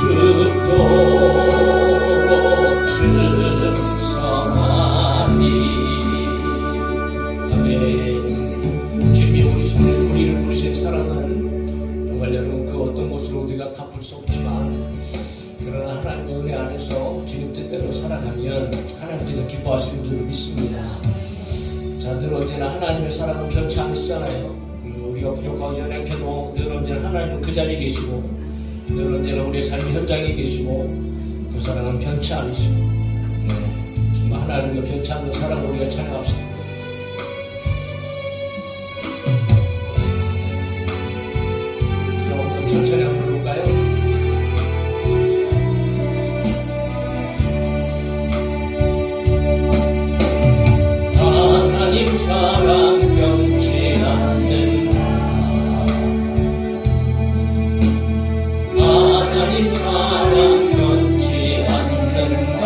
죽도록 충성하니. 아멘. 주님이 우리를 부르신 사랑은 정말 여러분 그 어떤 것으로 우리가 갚을 수 없지만, 그러나 하나님의 은혜 안에서 주님 뜻대로 살아가면 하나님께서 기뻐하시는 줄 믿습니다. 자, 늘 언제나 하나님의 사랑은 변치 않으시잖아요. 우리가 부족하고 연약해도 늘 언제나 하나님은 그 자리에 계시고, 늘 언제나 우리의 삶의 현장에 계시고, 그 사랑은 변치 않으시고, 정말 하나님과 변치 않는 사랑을 우리가 찬양합시다. 조금 천천히 한번 불러볼까요? 하나님 사랑 변치 않는다. 하나님 사랑 변치 않는다.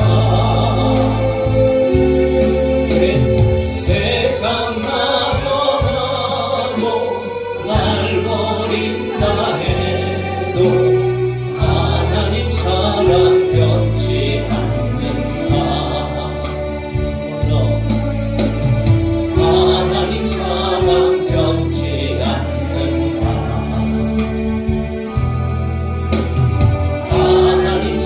세상 나가고 날 버린다 해도 하나님 사랑 변치 않는다. 하나님 사랑 변치 않는다. 하나님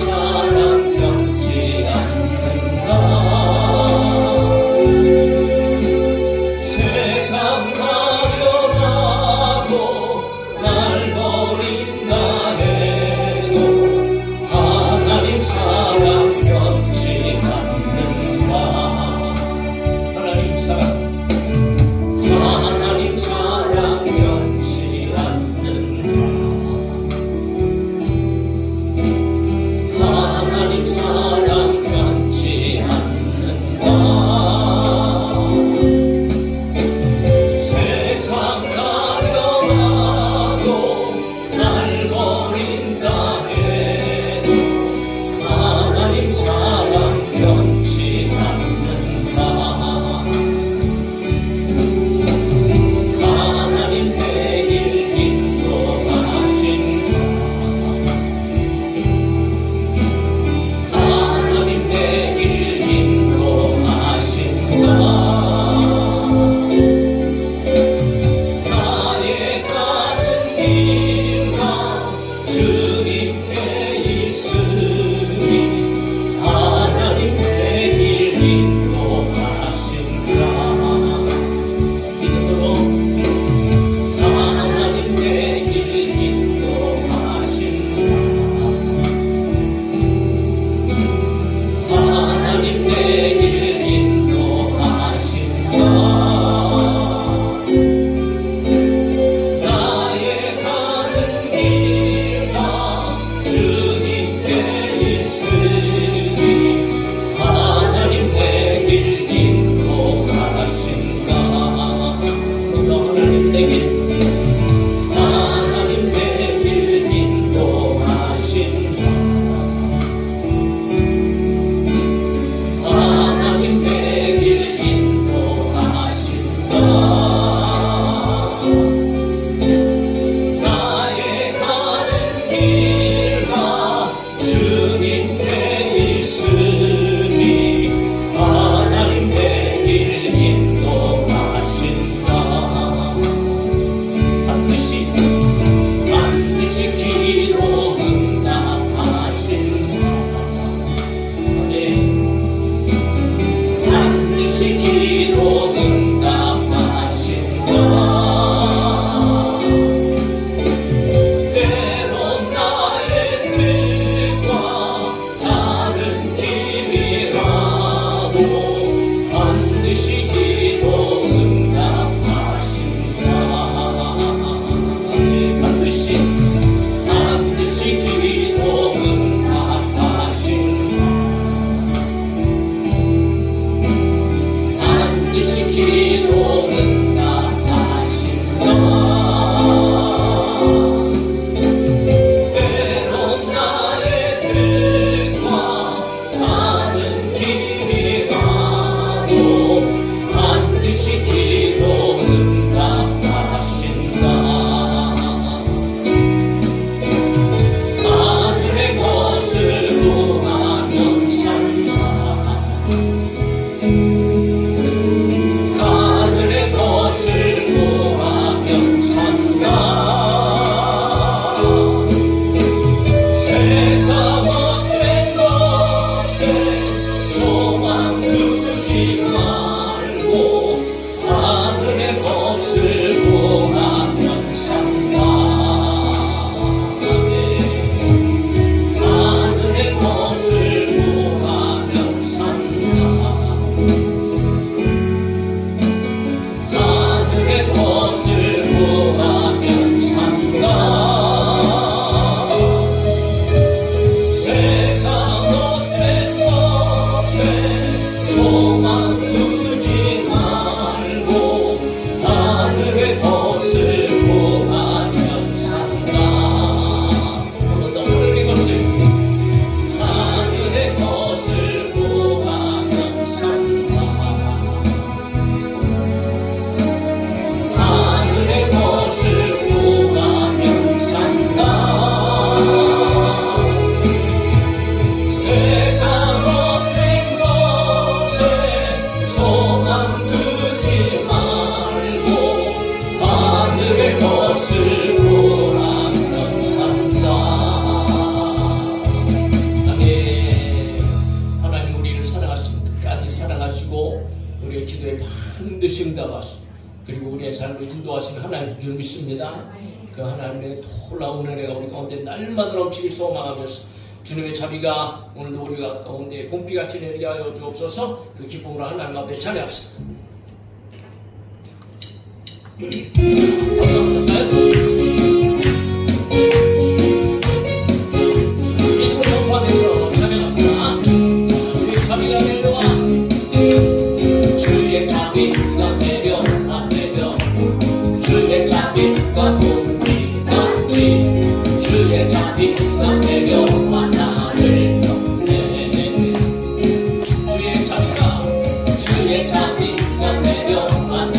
반드시 응답하시고 그리고 우리의 삶을 인도하시는 하나님인 줄 믿습니다. 그 하나님의 놀라운 은혜가 우리 가운데 날마다 넘치길 소망하면서 주님의 자비가 오늘도 우리 가운데 봄비같이 내리게 하여 주옵소서. 그 기쁨으로 하나님 앞에 찬양합시다. 믿음을 선포하면서 찬양합시다. 주의 자비가 내려와 주의 자비가 내려와 주의 자비가 봄비같이 주의 자비가 내려와 나를 덮네. 주의 자비가 내려와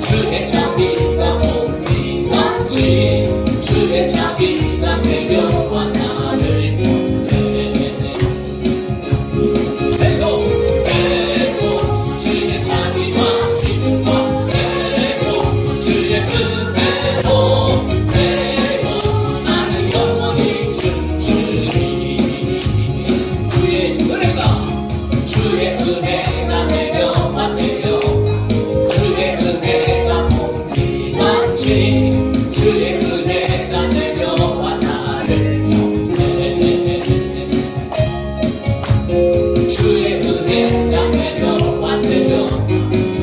주의 자비가 봄비같이 주의 자비가 내려와 나를 덮네. 배고 주의 자비와 신과 배고 주의 은혜로 배고 나는 영원히 춤추리. 주의 은혜가 내려와 주의 은혜가 봄비같이 주의 은혜가 내려와 나를 덮네. 주의 은혜가 내려와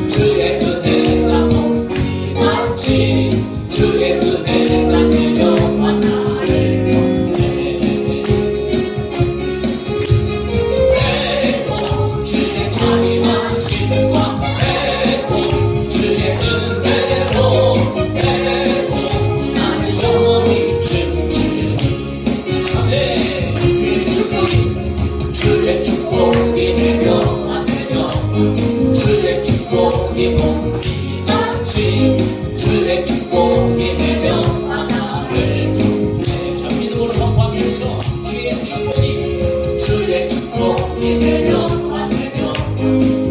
주의 은혜가 봄비같이 주의 은혜가 내려와 나를 덮네. 배고 주의 자비와 신과 배고 주의 은혜로 배고 나는 영원히 춤추리. 아멘. 주의 축복이 내려와 주의 축복이 봄비같이 주의 축복이 내려와 나를 덮네. 자, 믿음으로 선포하면서 주의 축복이 내려와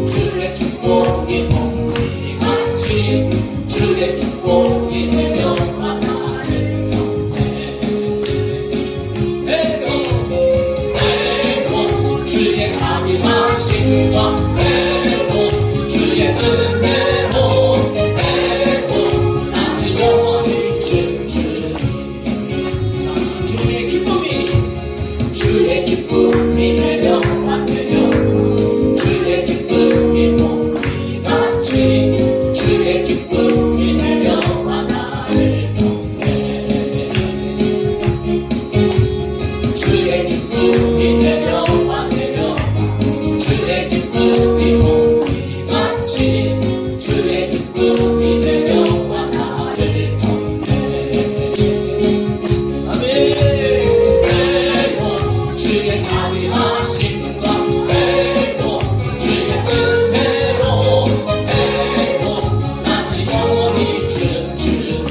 주의 축복이 봄비같이 주의 축복이 내려와 나를 덮네. 배고 주의 자비와 신과 배고 주의 은혜로 배고 나는 영원히 춤추리. 자, 주의 기쁨이 내려와 주의 기쁨이 봄비같이 주의 기쁨이 내려와 나를 덮네. 주의 기쁨이 내려와 주의 기쁨이 봄비같이 주의 기쁨이 내려와 나를 덮네. 아멘. 배고 주의 자비와 신과 배고 주의 은혜로 배고 나는 영원히 춤추리.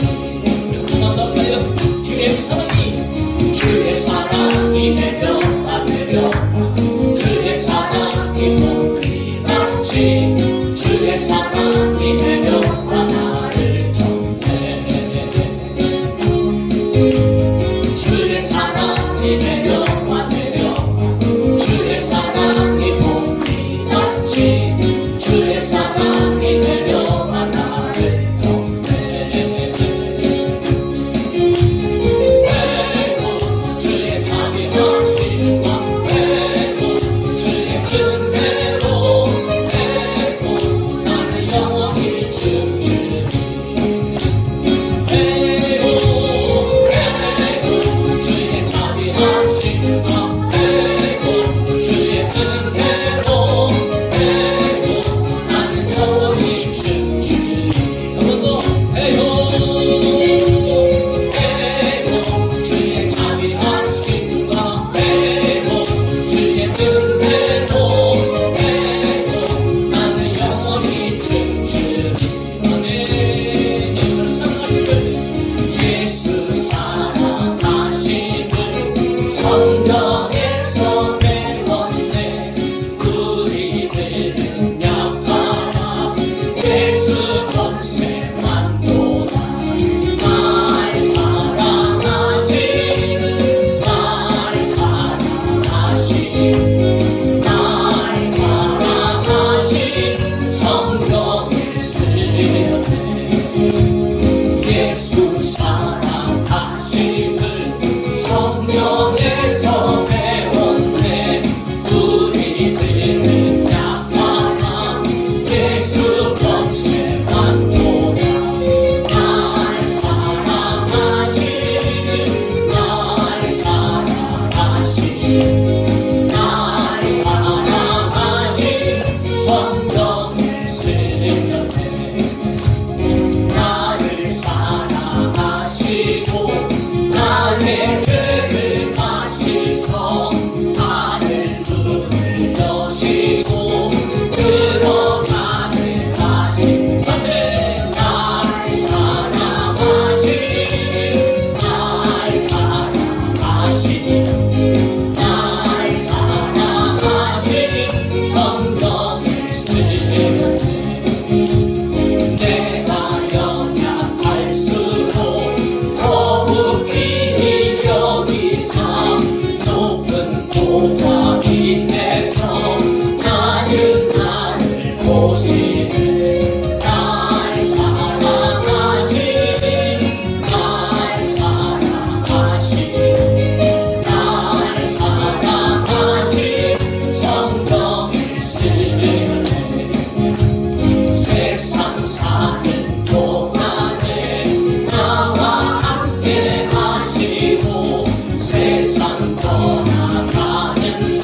영원하다요. 주의 사랑이 내려와 주의 사랑이 봄비같이 주의 사랑이 내려와 나를 덮네. 주의 사랑이 내려와 주의 사랑이 봄비같이 주의 사랑이 내려와 나를 덮네. 배고 주의 자비와 신과 배고 주의 은혜로 배고 나는 영원히 춤추리. 배고 주의 자비와 신과 배고 주의 은혜로 배고 나는 영원히 춤추리. 한번더 배고 주의 자비와 신과 배고 주의 은혜로 배고 나는 영원히 춤추리. 아멘. 예수 사랑하심을 성경 보좌빛에서 낮은 나를 보시네. 날 사랑하신 날 사랑하신 날 사랑하신 성령의 쓰네. 세상 사는 동안에 나와 함께 하시고 세상 떠나가는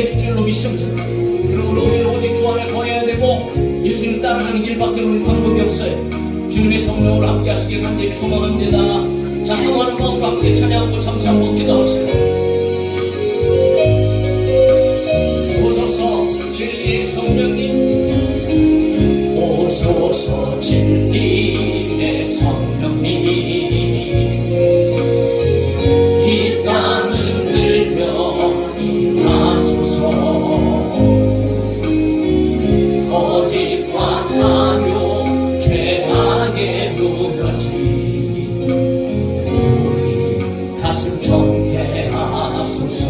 계실 줄로 믿습니다. 그러므로 우리는 오직 주 안에 거해야 되고 예수님 따라가는 길밖에 우리 방법이 없어요. 주님의 성령으로 함께 하시길 간절히 소망합니다. 자, 사모하는 마음으로 함께 찬양하고 잠시 한번 기도합시다. 오소서 진리의 성령님, 오소서 진리의 성령님, 이 땅을 들며 임하소서. 거짓과 탐욕 죄악에 무너진 우리 가슴 정케 하소서.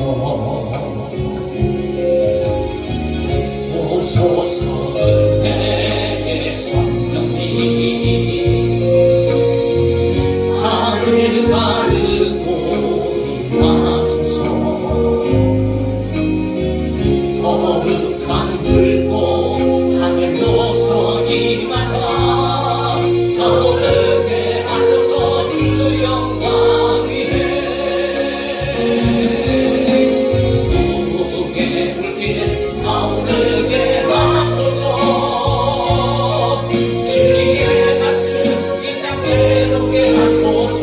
오소서 은혜의 성령님, 하늘 가르고 임하소서. 거룩한 불꽃 하늘로서 임하사 타오르게 하소서. 주 영광 위에 부흥의 불길 타오르게 하소서. 진리의 말씀 이 땅 새롭게 하소서.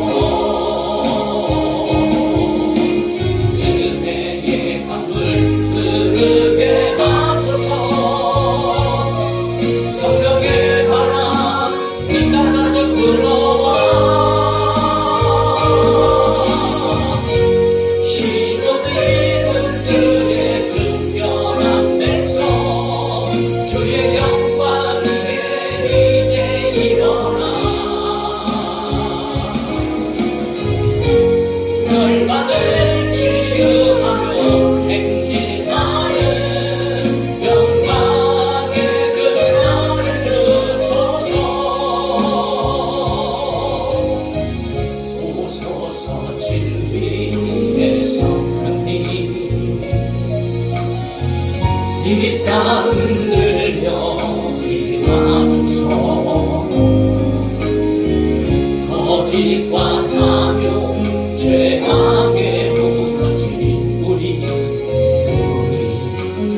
은혜의 강물 흐르게 하소서. 성령의 바람 이 땅 가득 불어와 힘없는 주의 순결한 백성, 주의 영광 위에 이제 일어나. 열방을 치유하며 행진하는 영광의 그날을 주소서. 오소서 진리의 성령님, 이 땅을 들며 임하소서. 거짓과 탐욕 죄악에 무너진 우리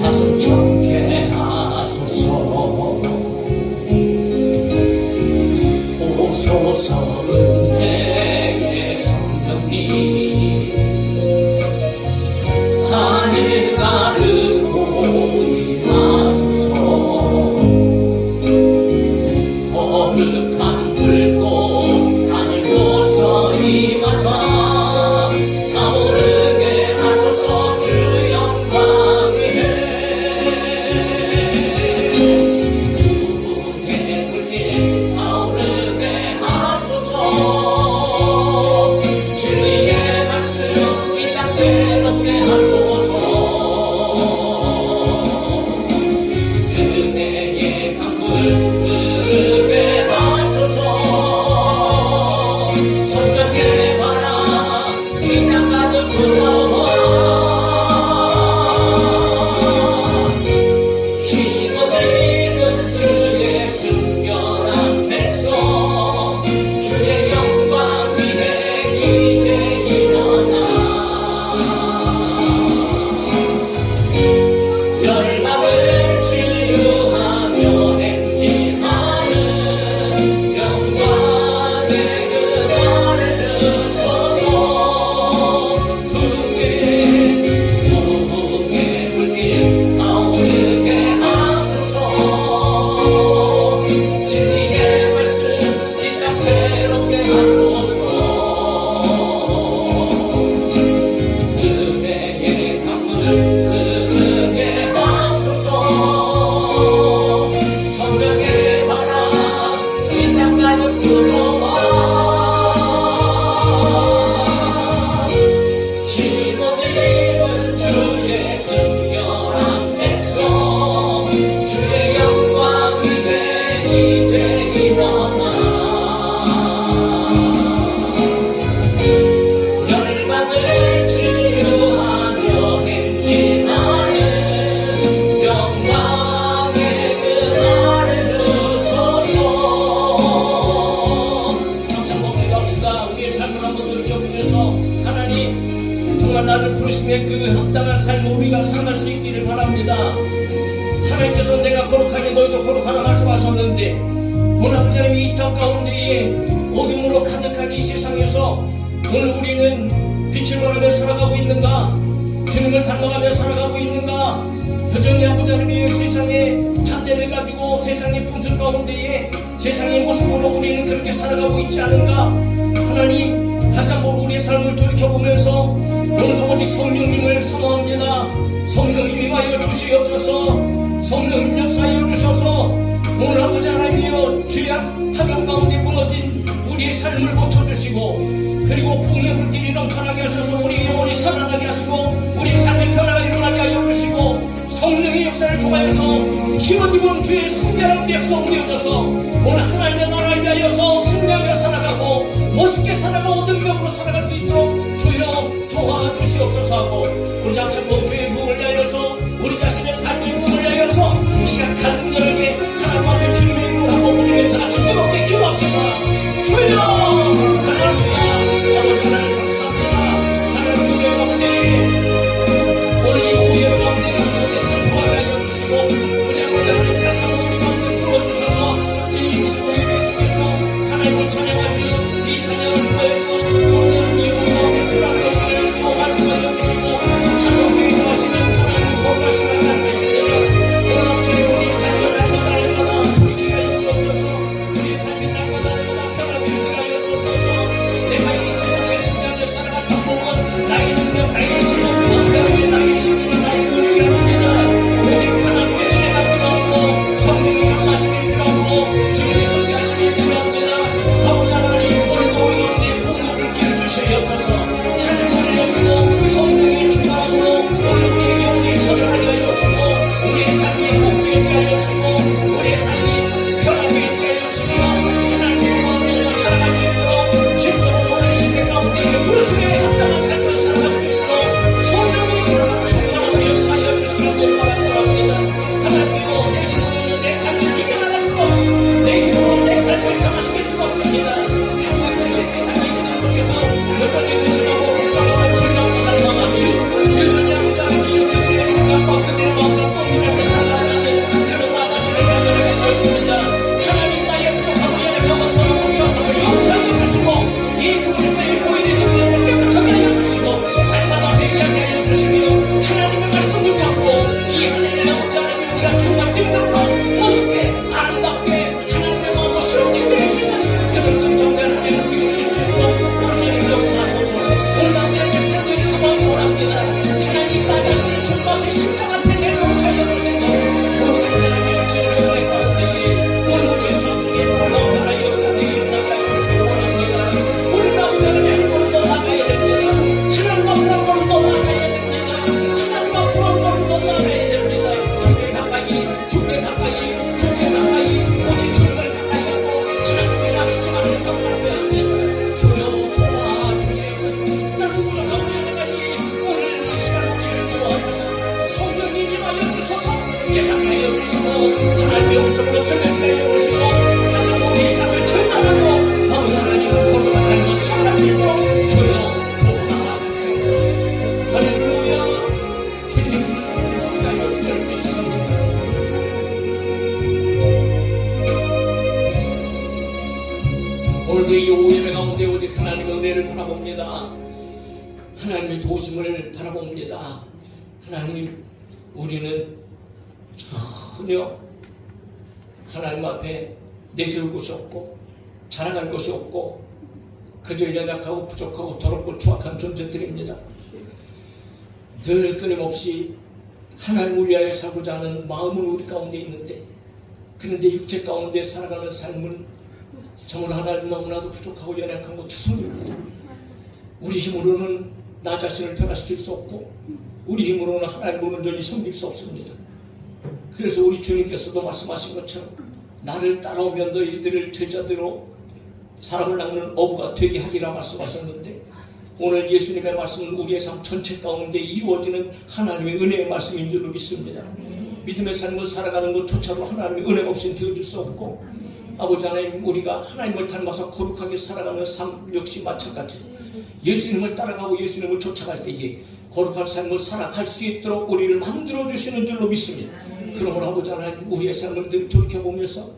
가슴 정케 하소서. 오소서 은혜의 성령님, 하늘 가르고 임하소서. 거룩한 불꽃 하늘로서 임하사 타오르게 하소서. 주 영광 위에 부흥의 불길 타오르게 하소서. 진리의 말씀 이 땅 새롭게 하소서. 은혜의 강물 흐르게 하소서. 성령의 바람 이 땅 가득 불어와 힘없는 주의 순결한 백성, 주의 영광 위에 이제 일어나. 열방을 치유하며 행진하는 영광의 그날을 주소서. 부흥의 불길 타오르게 하소서. 진리의 말씀 이 땅 새롭게 하소서. 은혜의 강물 흐르게 하소서. 성령의 바람 이 땅 가득 불어와 힘없는 주의 순결한 백성, 주의 영광 위에 이제 일어나. 열방을 치유하며 행진하는 영광의 그날을 주소서. 감사 먹기갑시다. 우리의 삶을 한번 돌이켜보면서 하나님 정말 나를 부르심에 그 합당한 삶을 우리가 살아갈 수 있기를 바랍니다. 하나님께서 내가 거룩하니 너희도 거룩하라 말씀하셨는데 오늘 아버지 하나님 이 땅 가운데에 어둠으로 가득한 이 세상에서 오늘 우리는 빛을 발하며 살아가고 있는가? 주님을 닮아가며 살아가고 있는가? 여전히 아버지 하나님의 세상의 잣대를 가지고 세상의 분수 가운데에 세상의 모습으로 우리는 그렇게 살아가고 있지 않은가? 하나님 다시 한번 우리의 삶을 돌이켜보면서 오늘도 오직 성령님을 사모합니다. 성령님 임하여 주시옵소서. 성령님 역사하여 주셔서 오늘 아버지 하나님이여 죄악 타격 가운데 무너진 우리의 삶을 고쳐주시고 그리고 부흥의 물길이 넘쳐나게 하셔서 우리의 영혼이 살아나게 하시고 우리의 삶의 변화가 일어나게 하여 주시고 성령의 역사를 통하여서 힘을 주의 승리하는 백성 되어져서 오늘 하나님의 나라를 위하여서 승리하며 살아가고 멋있게 살아가고 능력으로 살아갈 수 있도록 주여 도와주시옵소서 하고 우리 잡생본 교회의 부흥을 위하여서 우리 자신의 삶의 부흥을 위하여서 이 시간 간절하게 하나님 앞에 주님의 이름을 하고 우리를 다 즐겁게 기도합시다. 주여 감사합니다. 아버지 하나님 감사합니다. 하나님 교회 가운데 오늘 이 오해를 가운데 가운데 찬송하게 하여 주시고 우리 아버지 하나님 다시 한번 우리 가운데 불러주셔서 이 오해를 속에서 하나님을 찬양하며 이 찬양을 통하여서 언제는 이 우리 가운데 불안을 또 말씀하여 주시고 찬송교회 하시는 하나님 거룩하신 하나님 되시되며 오늘 앞에 우리의 삶을 날마다 우리 기회를 주옵소서. 우리의 삶이 날마다 편하게 하여 주옵소서. 내가 이 세상에 승리하며 살아갈 방법은 나의 능력 나의 실력 나의 힘이나 나의 노력이 아닙니다. 오직 하나님의 은혜가 필요하고 성령의 역사하심이 필요하고 주님의 함께하심이 필요합니다. 아버지 하나님 오늘도 우리 가운데 부흥을 기울여주시옵소서. 하나님을 여시고 성령의 충만함으로 오늘 우리의 영혼이 서련하게 하여주시고 우리의 삶이 행복되게 하여주시고 우리의 삶이 편하게 하여주시고 하나님의 마음으로 살아갈 수 있도록 진정으로 오늘 시대 가운데 그리스도의 합당한 삶을 살아갈 수 있도록 성령이 충만한 역사하여 주시기를 바랍니다. 하나님이여 내 힘으로 내 삶을 이겨나갈 수가 없습니다. 내 힘으로 내 삶을 변화시킬 수가 없습니다. 하나님의 세상의 이들 속에서 여전히 근심하고 걱정하고 주저하고 닮아가며 여전히 아버지 하나님 그들의 생각과 그들의 마음과 똥이라고 살아가는 그런 나 자신을 발견하게 되었습니다. 하나님 나의 부족함을 연약함을 더러운 추악함을 용서하여 주시고 예수 그리스도의 보혈의 능력으로 깨끗하게 하여 주시고 날마다 회개하게 하여 주시며 하나님의 말씀을 잡고 이 하나님의 아버지 하나님 우리가 정말 능력으로 멋있게 아름답게 하나님의 마음을 실룩해 드릴 수 있는 그런 진정된 하나님을 드릴 수 있도록 온전히 역사하소서. 온갖 하나님의 판결이 사망이 원합니다. 하나님 나 자신을 주님 앞에 십자가 앞에 내놓게 하여 주시고 오직 하나님의 진리의 가운데에 오늘 우리의 삶 속에 놀라운 하나의 역사들이 일어나게 하여 주시기 원합니다. 우리는 아버지 하나님 한 걸음 더 나아가야 됩니다. 하나님 앞으로 한 걸음 더 나아가야 됩니다. 하나님 앞으로 한 걸음 더 나아가야 됩니다. 주께 가까이 주께 가까이 주께 가까이 오직 주님을 가까이 하고 하나님의 말씀 앞에 서나가야 합니다. 주여 도와주시옵소서. 나도 부족하고 연약하니 오늘 이 시간 우리를 도와주시고 성령님 임하여 주셔서 깨닫게 하여 주시고 하나님의 음성으로 들려주게 하여 주시고 다시 한번 우리의 삶을 전달하고 아버지 하나님을 거룩한 삶으로 살아갈 수 있도록 주여 도와주시옵소서. 할렐루야. 주님 나의 수절을 믿습니다. 오늘도 이 오예배 가운데 오직 하나님의 은혜를 바라봅니다. 하나님의 도우심을 바라봅니다. 하나님 우리는 전혀 하나님 앞에 내세울 곳이 없고 자랑할 곳이 없고 그저 연약하고 부족하고 더럽고 추악한 존재들입니다. 늘 끊임없이 하나님을 위하여 살고자 하는 마음은 우리 가운데 있는데 그런데 육체 가운데 살아가는 삶은 정말 하나님 너무나도 부족하고 연약하고 투성입니다. 우리 힘으로는 나 자신을 변화시킬 수 없고 우리 힘으로는 하나님을 온전히 섬길 수 없습니다. 그래서 우리 주님께서도 말씀하신 것처럼 나를 따라오면 너희들을 제자대로 사람을 낚는 어부가 되게 하리라 말씀하셨는데 오늘 예수님의 말씀은 우리의 삶 전체 가운데 이루어지는 하나님의 은혜의 말씀인 줄로 믿습니다. 믿음의 삶을 살아가는 것조차도 하나님의 은혜가 없이는 되어줄 수 없고 아버지 하나님 우리가 하나님을 닮아서 거룩하게 살아가는 삶 역시 마찬가지 예수님을 따라가고 예수님을 쫓아갈 때에 거룩한 삶을 살아갈 수 있도록 우리를 만들어주시는 줄로 믿습니다. 그러므로 아버지 하나님, 우리의 삶을 늘 돌이켜보면서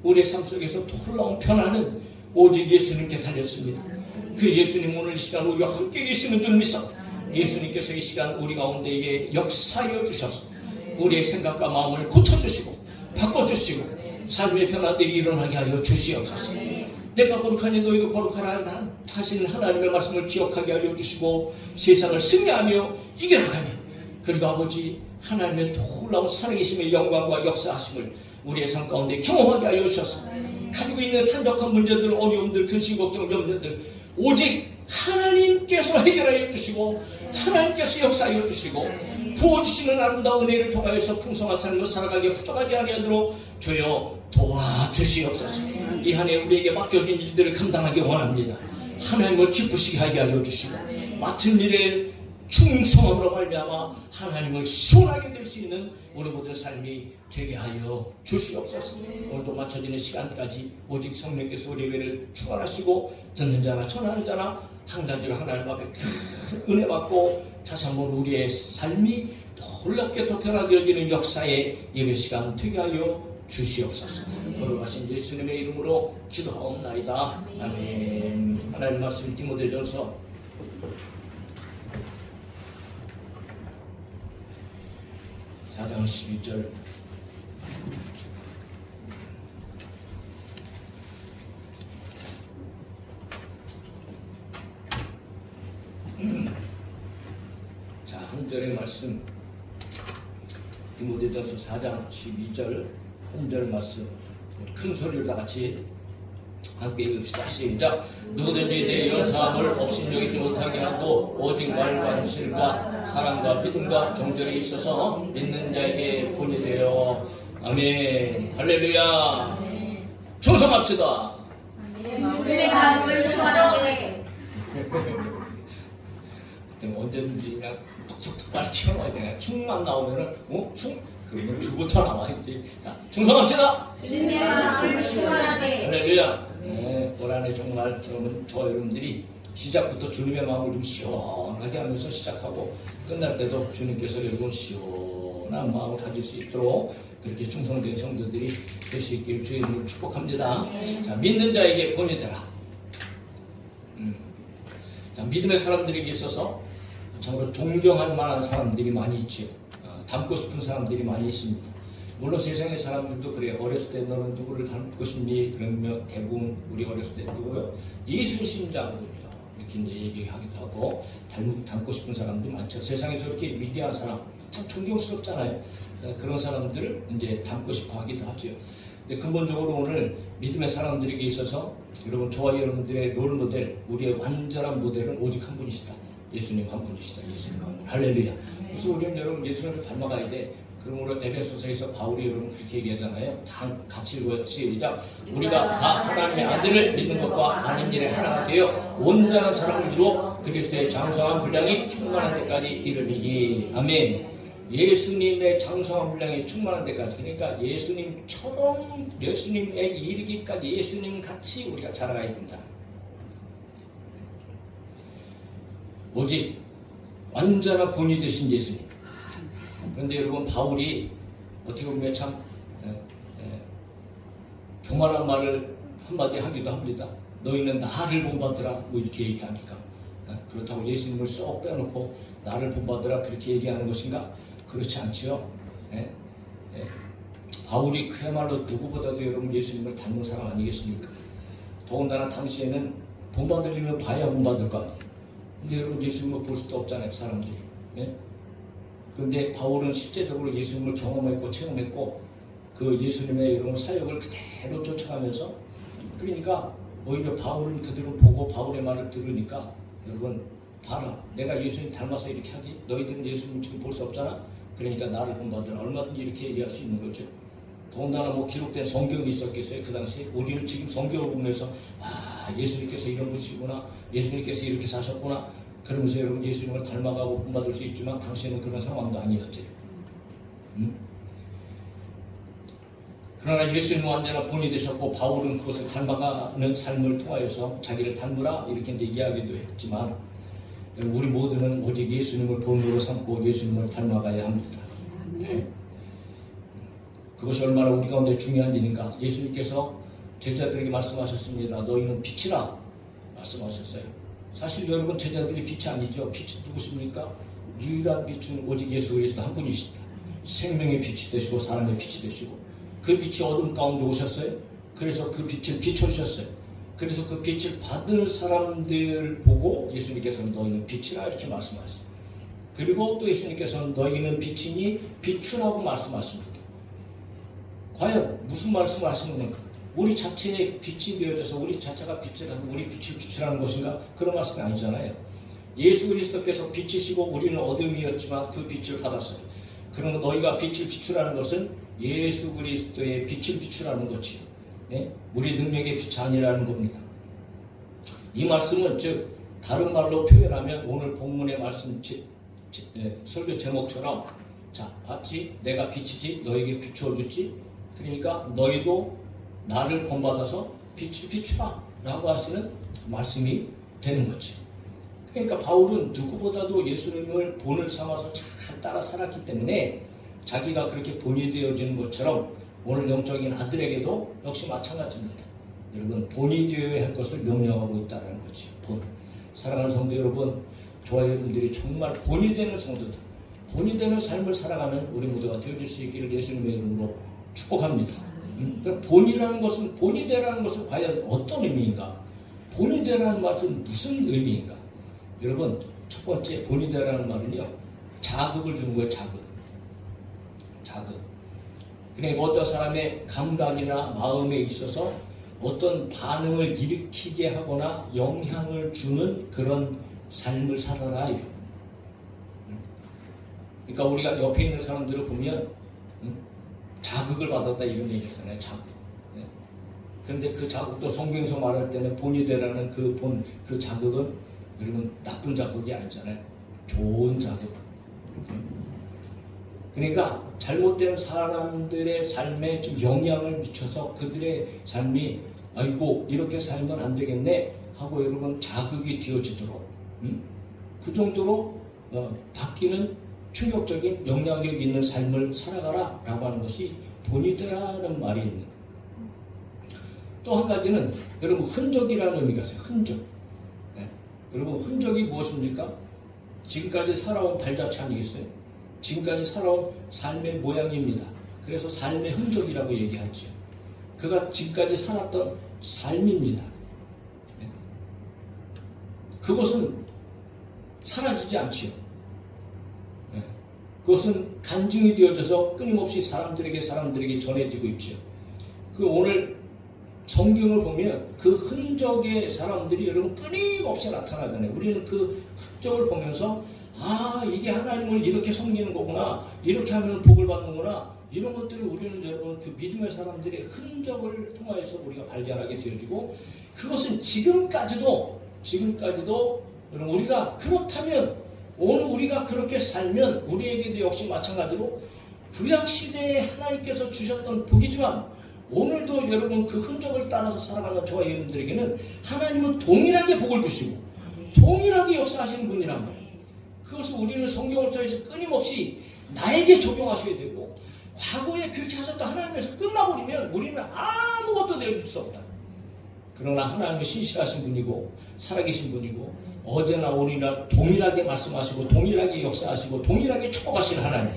우리의 삶 속에서 놀라운 변화는 오직 예수님께 달렸습니다. 그 예수님 오늘 이 시간 우리와 함께 계시는 줄 믿어 예수님께서 이 시간 우리 가운데에 역사하여 주셔서 우리의 생각과 마음을 고쳐주시고 바꿔주시고 삶의 변화들이 일어나게 하여 주시옵소서. 내가 거룩하니 너희도 거룩하라 하시는 하나님의 말씀을 기억하게 하여 주시고 세상을 승리하며 이겨나가며 그리고 아버지 하나님의 놀라운 살아계심의 영광과 역사하심을 우리의 삶 가운데 경험하게 하여 주셔서 가지고 있는 산적한 문제들, 어려움들, 근심, 걱정, 염려들 오직 하나님께서 해결하여 주시고 하나님께서 역사하여 주시고 부어주시는 아름다운 은혜를 통하여서 풍성한 삶을 살아가게 부족하게 하게 하도록 주여 도와주시옵소서. 이 한 해 우리에게 맡겨진 일들을 감당하기 원합니다. 하나님을 기쁘시게 하게 하여 주시고 맡은 일에 충성함으로 말미암아 하나님을 시원하게 될 수 있는 우리 모든 삶이 되게 하여 주시옵소서. 오늘도 맞춰지는 시간까지 오직 성령께서 우리 예배를 충만하시고 듣는 자나 전하는 자나 한 가지로 하나님 앞에 큰 은혜 받고 다시 한번 우리의 삶이 놀랍게 더 변화되어지는 역사의 예배 시간 되게 하여 주시옵소서. 거룩하신 예수님의 이름으로 기도하옵나이다. 아멘. 하나님 말씀 디모데전서 4장 12절 자, 한 절의 말씀 디모데전서 4장 12절 한 절 말씀 큰 소리로 다 같이 함께 읽읍시다. 시작. 누구든지 내 연사함을 업신여기지 못하게 하고 오직 말과 현실과 사랑과 믿음과 정절에 있어서 믿는 자에게 본이 되어 아멘. 할렐루야. 충성합시다. 주의 마음을 수하게 언제든지 그냥 툭툭툭 빨리 채워놔야 돼. 충만 나오면은 그러면 주부터 나와야지. 자, 충성합시다. 주의 마음을 수하게 할렐루야. 올 한해 정말 저와 여러분들이 시작부터 주님의 마음을 좀 시원하게 하면서 시작하고 끝날 때도 주님께서 여러분 시원한 마음을 가질 수 있도록 그렇게 충성된 성도들이 될 수 있기를 주의 이름으로 축복합니다. 자, 믿는 자에게 본이 되라. 자, 믿음의 사람들에게 있어서 참으로 존경할 만한 사람들이 많이 있죠. 닮고 싶은 사람들이 많이 있습니다. 물론 세상의 사람들도 그래요. 어렸을 때 너는 누구를 닮고 싶니? 그러면 대부분 우리 어렸을 때 누구요? 예수 심장군이요. 이렇게 이제 얘기하기도 하고 닮고 싶은 사람들이 많죠. 세상에서 이렇게 위대한 사람 참 존경스럽잖아요. 그런 사람들을 이제 닮고 싶어 하기도 하죠. 근데 근본적으로 오늘 믿음의 사람들에게 있어서 여러분 저와 여러분들의 롤 모델, 우리의 완전한 모델은 오직 한 분이시다. 예수님 한 분이시다. 예수님 한 분. 할렐루야. 그래서 우리는 여러분 예수님을 닮아가야 돼. 그러므로 에베소서에서 바울이 여러분 그렇게 얘기하잖아요. 다 같이 읽어요. 시작. 우리가 다 하나님의 아들을 믿는 것과 아닌 일에 하나가 되어 온전한 사람을 이루어 그리스도의 장성한 분량이 충만한 데까지 이르리기. 아멘. 예수님의 장성한 분량이 충만한 데까지, 그러니까 예수님처럼 예수님에 이르기까지 예수님 같이 우리가 자라가야 된다. 오직 완전한 본이 되신 예수님. 그런데 여러분 바울이 어떻게 보면 참 교만한 말을 한마디 하기도 합니다. 너희는 나를 본받으라 뭐 이렇게 얘기하니까 그렇다고 예수님을 쏙 빼놓고 나를 본받으라 그렇게 얘기하는 것인가? 그렇지 않지요. 바울이 그야말로 누구보다도 여러분 예수님을 닮은 사람 아니겠습니까? 더군다나 당시에는 본받으려면 봐야 본받을 거 아니에요. 근데 여러분 예수님을 볼 수도 없잖아요, 사람들이. 그런데 바울은 실제적으로 예수님을 경험했고 체험했고 그 예수님의 여러분 사역을 그대로 쫓아가면서, 그러니까 오히려 바울은 그대로 보고 바울의 말을 들으니까 여러분 봐라, 내가 예수님 닮아서 이렇게 하지. 너희들은 예수님 지금 볼 수 없잖아. 그러니까 나를 본받으라. 얼마든지 이렇게 얘기할 수 있는 거죠. 더군다나 뭐 기록된 성경이 있었겠어요. 그 당시에 우리는 지금 성경을 보면서 예수님께서 이런 분이시구나, 예수님께서 이렇게 사셨구나 그러면서 여러분 예수님을 닮아가고 본받을 수 있지만 당시에는 그런 상황도 아니었죠. 그러나 예수님은 완전한 본이 되셨고 바울은 그것을 닮아가는 삶을 통하여서 자기를 닮으라 이렇게 얘기하기도 했지만 우리 모두는 오직 예수님을 본으로 삼고 예수님을 닮아가야 합니다. 그것이 얼마나 우리 가운데 중요한 일인가. 예수님께서 제자들에게 말씀하셨습니다. 너희는 빛이라 말씀하셨어요. 사실 여러분, 제자들이 빛이 아니죠. 빛이 누구십니까? 유일한 빛은 오직 예수 그리스도 한 분이십니다. 생명의 빛이 되시고 사람의 빛이 되시고, 그 빛이 어둠 가운데 오셨어요. 그래서 그 빛을 비춰주셨어요. 그래서 그 빛을 받은 사람들 보고 예수님께서는 너희는 빛이라 이렇게 말씀하셨어요. 그리고 또 예수님께서는 너희는 빛이니 비추라고 말씀하십니다. 과연 무슨 말씀을 하시는 건가? 우리 자체의 빛이 되어져서 우리 자체가 빛이라서 우리 빛을 비추라는 것인가? 그런 말씀이 아니잖아요. 예수 그리스도께서 빛이시고 우리는 어둠이었지만 그 빛을 받았어요. 그러면 너희가 빛을 비추라는 것은 예수 그리스도의 빛을 비추라는 거지요. 네? 우리 능력의 빛이 아니라는 겁니다. 이 말씀은 즉 다른 말로 표현하면 오늘 본문의 말씀 설교 제목처럼, 자, 봤지? 내가 빛이지 너에게 비추어 주지. 그러니까 너희도 나를 본받아서 빛을 비추라 라고 하시는 말씀이 되는 거지. 그러니까 바울은 누구보다도 예수님을 본을 삼아서 잘 따라 살았기 때문에 자기가 그렇게 본이 되어지는 것처럼 오늘 영적인 아들에게도 역시 마찬가지입니다. 여러분, 본이 되어야 할 것을 명령하고 있다는 거지. 본. 사랑하는 성도 여러분, 저와 여러분들이 정말 본이 되는 성도들, 본이 되는 삶을 살아가는 우리 모두가 되어질 수 있기를 예수님의 이름으로 축복합니다. 그러니까 본이라는 것은, 본이 되라는 것은 과연 어떤 의미인가? 본이 되라는 말은 무슨 의미인가? 여러분, 첫 번째 본이 되라는 말은요, 자극을 주는 거예요. 자극. 그러니까 어떤 사람의 감각이나 마음에 있어서 어떤 반응을 일으키게 하거나 영향을 주는 그런 삶을 살아라. 그러니까 우리가 옆에 있는 사람들을 보면 자극을 받았다 이런 얘기잖아요. 자극. 그런데 그 자극도 성경에서 말할 때는 본이 되라는 그 자극은 여러분 나쁜 자극이 아니잖아요. 좋은 자극. 그러니까 잘못된 사람들의 삶에 좀 영향을 미쳐서 그들의 삶이 아이고 이렇게 살면 안 되겠네 하고 여러분 자극이 되어지도록 그 정도로 바뀌는 충격적인 영향력 있는 삶을 살아가라 라고 하는 것이 본이 되라는 말이 있는 거예요. 또 한 가지는 여러분 흔적이라는 의미가 있어요. 흔적. 네. 여러분 흔적이 무엇입니까? 지금까지 살아온 발자취 아니겠어요? 지금까지 살아온 삶의 모양입니다. 그래서 삶의 흔적이라고 얘기하죠. 그가 지금까지 살았던 삶입니다. 네. 그것은 사라지지 않지요. 네. 그것은 간증이 되어져서 끊임없이 사람들에게 전해지고 있죠. 그 오늘 성경을 보면 그 흔적의 사람들이 여러분 끊임없이 나타나잖아요. 우리는 그 흔적을 보면서 아, 이게 하나님을 이렇게 섬기는 거구나, 이렇게 하면 복을 받는구나, 이런 것들을 우리는 여러분 그 믿음의 사람들의 흔적을 통하여서 우리가 발견하게 되어지고, 그것은 지금까지도 여러분 우리가 그렇다면 오늘 우리가 그렇게 살면 우리에게도 역시 마찬가지로 구약시대에 하나님께서 주셨던 복이지만 오늘도 여러분 그 흔적을 따라서 살아가는 저와 여러분들에게는 하나님은 동일하게 복을 주시고 동일하게 역사하시는 분이란 말이에요. 그것을 우리는 성경을 통해서 끊임없이 나에게 적용하셔야 되고, 과거에 그렇게 하셨던 하나님에서 끝나버리면 우리는 아무것도 내줄 수 없다. 그러나 하나님은 신실하신 분이고 살아계신 분이고 어제나 오늘이나 동일하게 말씀하시고 동일하게 역사하시고 동일하게 축복하시는 하나님.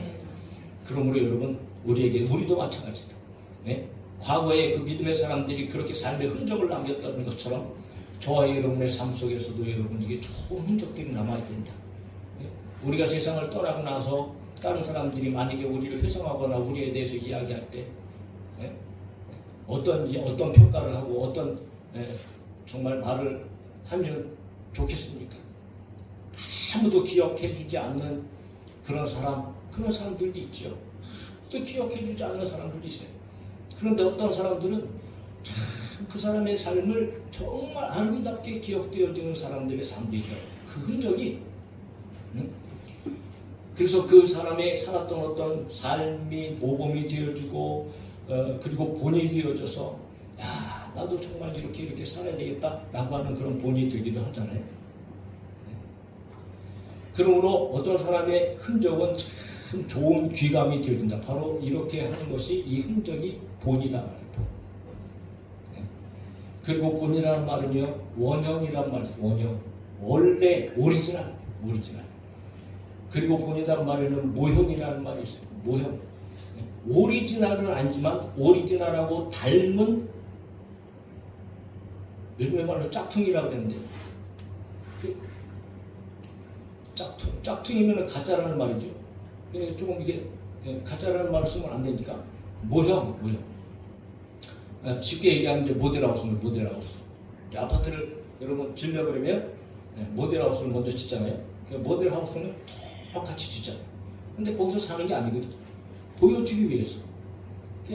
그러므로 여러분 우리도 마찬가지다. 네? 과거에 그 믿음의 사람들이 그렇게 삶의 흔적을 남겼다는 것처럼 저와 여러분의 삶 속에서도 여러분에게 좋은 흔적들이 남아야 된다. 우리가 세상을 떠나고 나서 다른 사람들이 만약에 우리를 회상하거나 우리에 대해서 이야기할 때 어떤 평가를 하고 어떤 정말 말을 하면 좋겠습니까? 아무도 기억해주지 않는 그런 사람들도 있죠. 또 기억해주지 않는 사람들도 있어요. 그런데 어떤 사람들은 참 그 사람의 삶을 정말 아름답게 기억되어지는 사람들의 삶도 있다. 그 흔적이 그래서 그 사람의 살았던 어떤 삶이 모범이 되어지고 그리고 본이 되어져서 야 나도 정말 이렇게 살아야 되겠다라고 하는 그런 본이 되기도 하잖아요. 그러므로 어떤 사람의 흔적은 참 좋은 귀감이 되어진다. 바로 이렇게 하는 것이 이 흔적이 본이다 말이에요. 본. 그리고 본이라는 말은요, 원형이란 말이죠. 원형. 원래 오리지널. 그리고 본이라는 말에는 모형이라는 말이 있어요. 모형. 오리지널은 아니지만 오리지널하고 닮은, 요즘에 말로 짝퉁이라고 그러는데, 짝퉁이면 가짜라는 말이죠. 조금 이게 가짜라는 말을 쓰면 안 되니까 모형. 쉽게 얘기하면 이제 모델하우스입니다. 모델하우스. 아파트를 여러분 지으려고 그러면 모델하우스를 먼저 짓잖아요. 모델하우스는 똑같이 짓잖아요. 근데 거기서 사는 게 아니거든. 보여주기 위해서.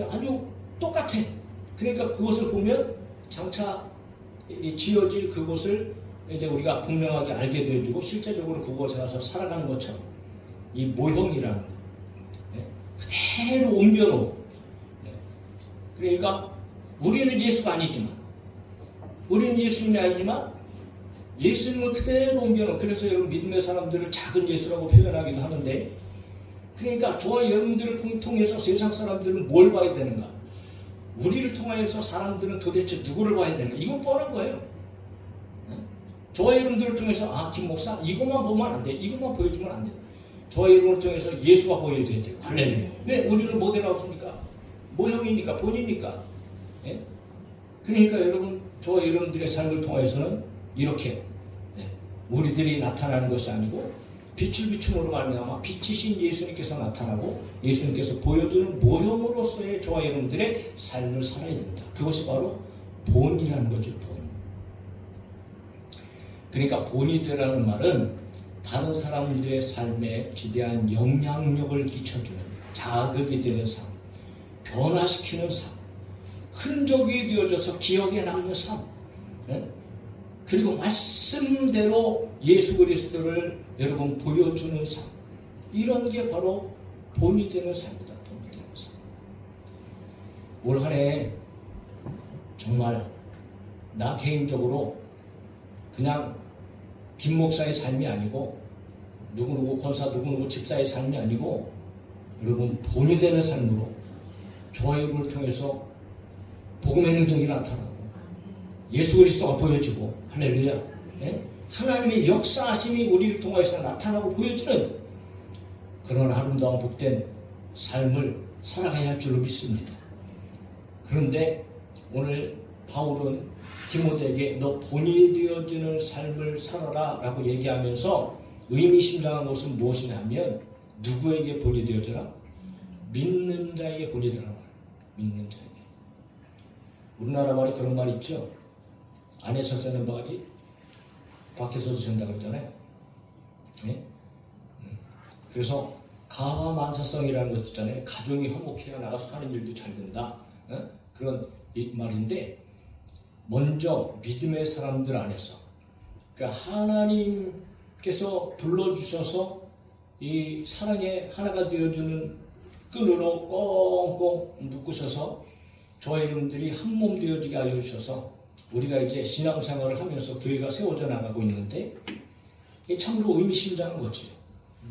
아주 똑같아. 그러니까 그것을 보면 장차 지어질 그곳을 이제 우리가 분명하게 알게 되어주고 실제적으로 그곳에 가서 살아가는 것처럼 이 모형이라는 거 그대로 옮겨놓은. 그러니까 우리는 예수가 아니지만, 우리는 예수님이 아니지만 예수님은 그대로 옮겨놓은. 그래서 여러분 믿음의 사람들을 작은 예수라고 표현하기도 하는데, 그러니까 저와 여러분들을 통해서 세상 사람들은 뭘 봐야 되는가? 우리를 통하여서 사람들은 도대체 누구를 봐야 되는가? 이건 뻔한 거예요. 저와 여러분들을 통해서 김 목사 이것만 보면 안 돼. 이것만 보여주면 안 돼. 저와 여러분을 통해서 예수가 보여줘야 돼요. 할렐루야. 왜? 우리는 모델하우스니까, 모형이니까, 본이니까. 그러니까 여러분, 저와 여러분들의 삶을 통해서는 이렇게 우리들이 나타나는 것이 아니고 빛을 비춤으로 말미암아 빛이신 예수님께서 나타나고 예수님께서 보여주는 모형으로서의 저와 여러분들의 삶을 살아야 된다. 그것이 바로 본이라는 거죠. 본. 그러니까 본이 되라는 말은 다른 사람들의 삶에 지대한 영향력을 끼쳐주는, 자극이 되는 삶, 변화시키는 삶, 흔적이 되어져서 기억에 남는 삶, 그리고 말씀대로 예수 그리스도를 여러분 보여주는 삶, 이런 게 바로 본이 되는 삶이다. 본이 되는 삶. 올 한 해 정말 나 개인적으로 그냥 김 목사의 삶이 아니고 누구누구 권사 누구누구 집사의 삶이 아니고 여러분 본이 되는 삶으로 저와 여러분을 통해서 복음의 능력이 나타나고 예수 그리스도가 보여지고, 할렐루야. 하나님의 역사하심이 우리를 통해서 나타나고 보여지는 그런 아름다운 복된 삶을 살아가야 할 줄로 믿습니다. 그런데 오늘 바울은 디모데에게 너 본이 되어지는 삶을 살아라 라고 얘기하면서 의미심장한 것은 무엇이냐면, 누구에게 본이 되어져라? 믿는 자에게 본이 되어라. 믿는 자에게. 우리나라 말에 그런 말이 있죠. 안에서 새는 바가지 밖에서도 샌다 그러잖아요. 그래서 가화만사성이라는 것 있잖아요. 가정이 화목해야 나가서 하는 일도 잘 된다. 그런 말인데, 먼저 믿음의 사람들 안에서, 그러니까 하나님께서 불러주셔서 이 사랑의 하나가 되어주는 끈으로 꽁꽁 묶으셔서 저와 여러분들이 한 몸 되어지게 하여 주셔서 우리가 이제 신앙생활을 하면서 교회가 세워져 나가고 있는데, 참으로 의미심장한 거지.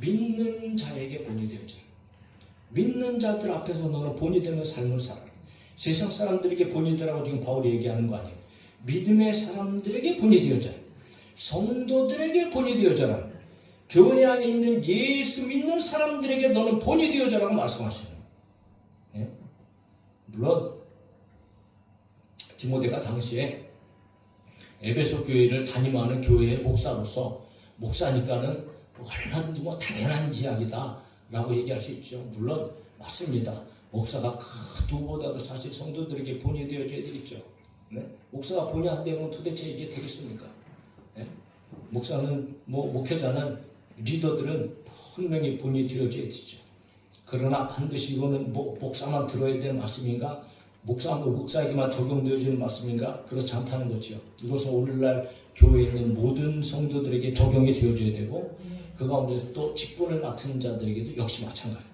믿는 자에게 본이 되어져라. 믿는 자들 앞에서 너는 본이 되는 삶을 살아라. 세상 사람들에게 본이 되라고 지금 바울이 얘기하는 거 아니에요. 믿음의 사람들에게 본이 되어져라. 성도들에게 본이 되어져라. 교회 안에 있는 예수 믿는 사람들에게 너는 본이 되어져라고 말씀하시는 거예요. 물론 디모데가 당시에 에베소 교회를 담임하는 교회의 목사로서, 목사니까는 얼마든지 당연한 이야기다 라고 얘기할 수 있죠. 물론 맞습니다. 목사가 그 누구보다도 사실 성도들에게 본이 되어줘야 되겠죠. 목사가 본이 안 되면 도대체 이게 되겠습니까? 목사는 목회자는, 리더들은 분명히 본이 되어줘야 되죠. 그러나 반드시 이거는 목사만 들어야 되는 말씀인가? 목사에게만 적용되어지는 말씀인가? 그렇지 않다는 거죠. 이것은 오늘날 교회에 있는 모든 성도들에게 적용이 되어져야 되고, 그 가운데서 또 직분을 맡은 자들에게도 역시 마찬가지다.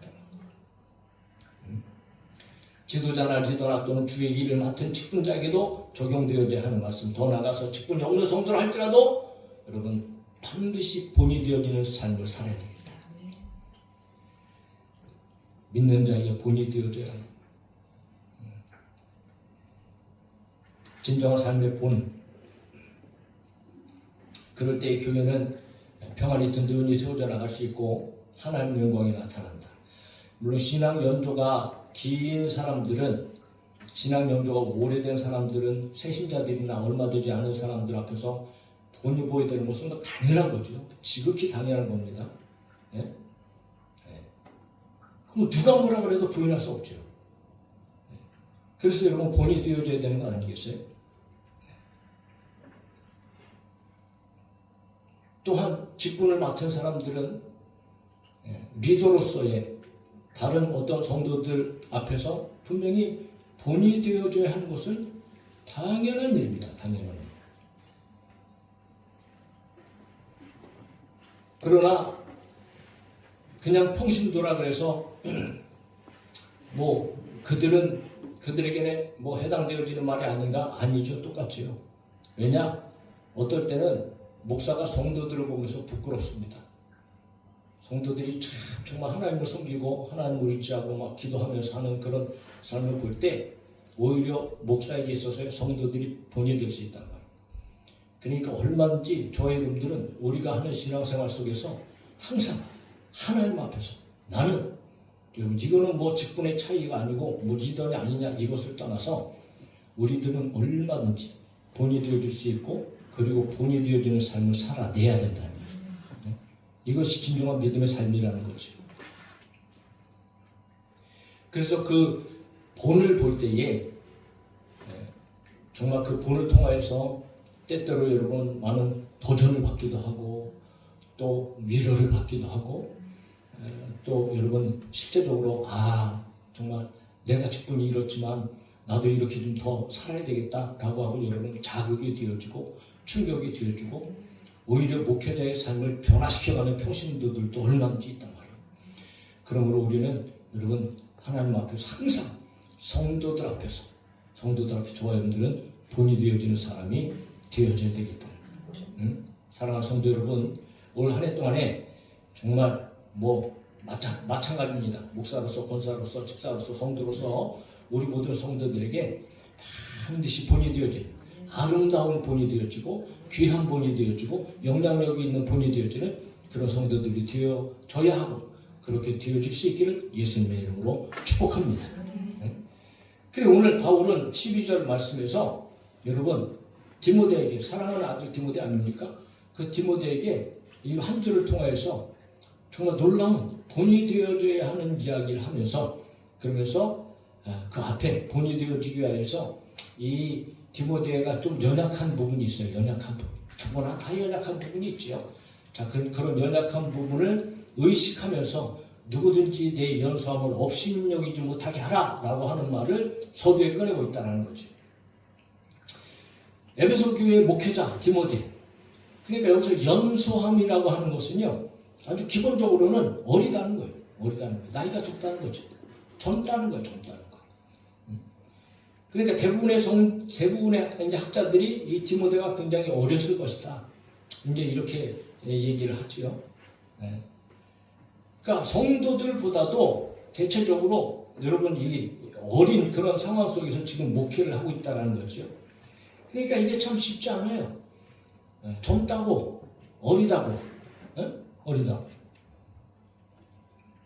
지도자나 리더나 또는 주의 일을 맡은 직분자에게도 적용되어져야 하는 말씀. 더 나아가서 직분이 없는 성도를 할지라도 여러분 반드시 본이 되어지는 삶을 살아야 되겠다. 믿는 자에게 본이 되어져야 합니다. 진정한 삶의 본. 그럴 때 교회는 평안이 든든히 세워져 나갈 수 있고 하나님의 영광이 나타난다. 물론 신앙 연조가 긴 사람들은, 신앙 연조가 오래된 사람들은, 새신자들이나 얼마 되지 않은 사람들 앞에서 본이 보여야 되는 것은 당연한 거죠. 지극히 당연한 겁니다. 예? 예. 그럼 누가 뭐라 그래도 부인할 수 없죠. 예. 그래서 여러분 본이 되어져야 되는 거 아니겠어요? 또한 직분을 맡은 사람들은 리더로서의 다른 어떤 성도들 앞에서 분명히 본이 되어줘야 하는 것은 당연한 일입니다. 당연한 일. 그러나 그냥 평신도라 그래서 뭐 그들에게는 뭐 해당되어지는 말이 아닌가? 아니죠. 똑같지요. 왜냐? 어떨 때는 목사가 성도들을 보면서 부끄럽습니다. 성도들이 참 정말 하나님을 섬기고 하나님을 의지하고 막 기도하면서 하는 그런 삶을 볼 때 오히려 목사에게 있어서 성도들이 본이 될 수 있단 말이에요. 그러니까 얼마든지 저희 여러분들은 우리가 하는 신앙생활 속에서 항상 하나님 앞에서 나는, 여러분 이거는 뭐 직분의 차이가 아니고 뭐 리더냐 아니냐 이것을 떠나서 우리들은 얼마든지 본이 되어줄 수 있고 그리고 본이 되어지는 삶을 살아내야 된다는 거예요. 이것이 진정한 믿음의 삶이라는 거죠. 그래서 그 본을 볼 때에 정말 그 본을 통하여서 때때로 여러분 많은 도전을 받기도 하고 또 위로를 받기도 하고 또 여러분 실제적으로 정말 내가 직분이 이렇지만 나도 이렇게 좀 더 살아야 되겠다라고 하고 여러분 자극이 되어지고 충격이 되어주고 오히려 목회자의 삶을 변화시켜가는 평신도들도 얼마든지 있단 말이에요. 그러므로 우리는 여러분 하나님 앞에서 항상 성도들 앞에서 저와 여러분들은 본이 되어지는 사람이 되어져야 되겠다. 사랑하는 성도 여러분, 올 한 해 동안에 정말 뭐 마찬가지입니다. 목사로서, 권사로서, 집사로서, 성도로서 우리 모든 성도들에게 반드시 본이 되어지는, 아름다운 본이 되어지고 귀한 본이 되어지고 영향력이 있는 본이 되어지는 그런 성도들이 되어져야 하고 그렇게 되어질 수 있기를 예수님의 이름으로 축복합니다. 그리고 오늘 바울은 12절 말씀에서 여러분 디모데에게, 사랑하는 아들 디모데 아닙니까? 그 디모데에게 이 한 줄을 통하여서 정말 놀라운 본이 되어져야 하는 이야기를 하면서, 그러면서 그 앞에 본이 되어지기 위해서 이 디모데가 좀 연약한 부분이 있어요. 연약한 부분. 누구나 다 연약한 부분이 있죠. 자, 그런 연약한 부분을 의식하면서 누구든지 내 연소함을 업신여기지 못하게 하라 라고 하는 말을 서두에 꺼내고 있다는 거죠. 에베소 교회의 목회자 디모데. 그러니까 여기서 연소함이라고 하는 것은요, 아주 기본적으로는 어리다는 거예요. 어리다는 거예요. 나이가 적다는 거죠. 젊다는 거예요. 젊다는 거. 그러니까 대부분의 이제 학자들이 이 디모데가 굉장히 어렸을 것이다. 이제 이렇게 얘기를 하죠. 네. 그러니까 성도들보다도 대체적으로 여러분 이 어린 그런 상황 속에서 지금 목회를 하고 있다는 거죠. 그러니까 이게 참 쉽지 않아요. 네. 젊다고, 어리다고, 네? 어리다고.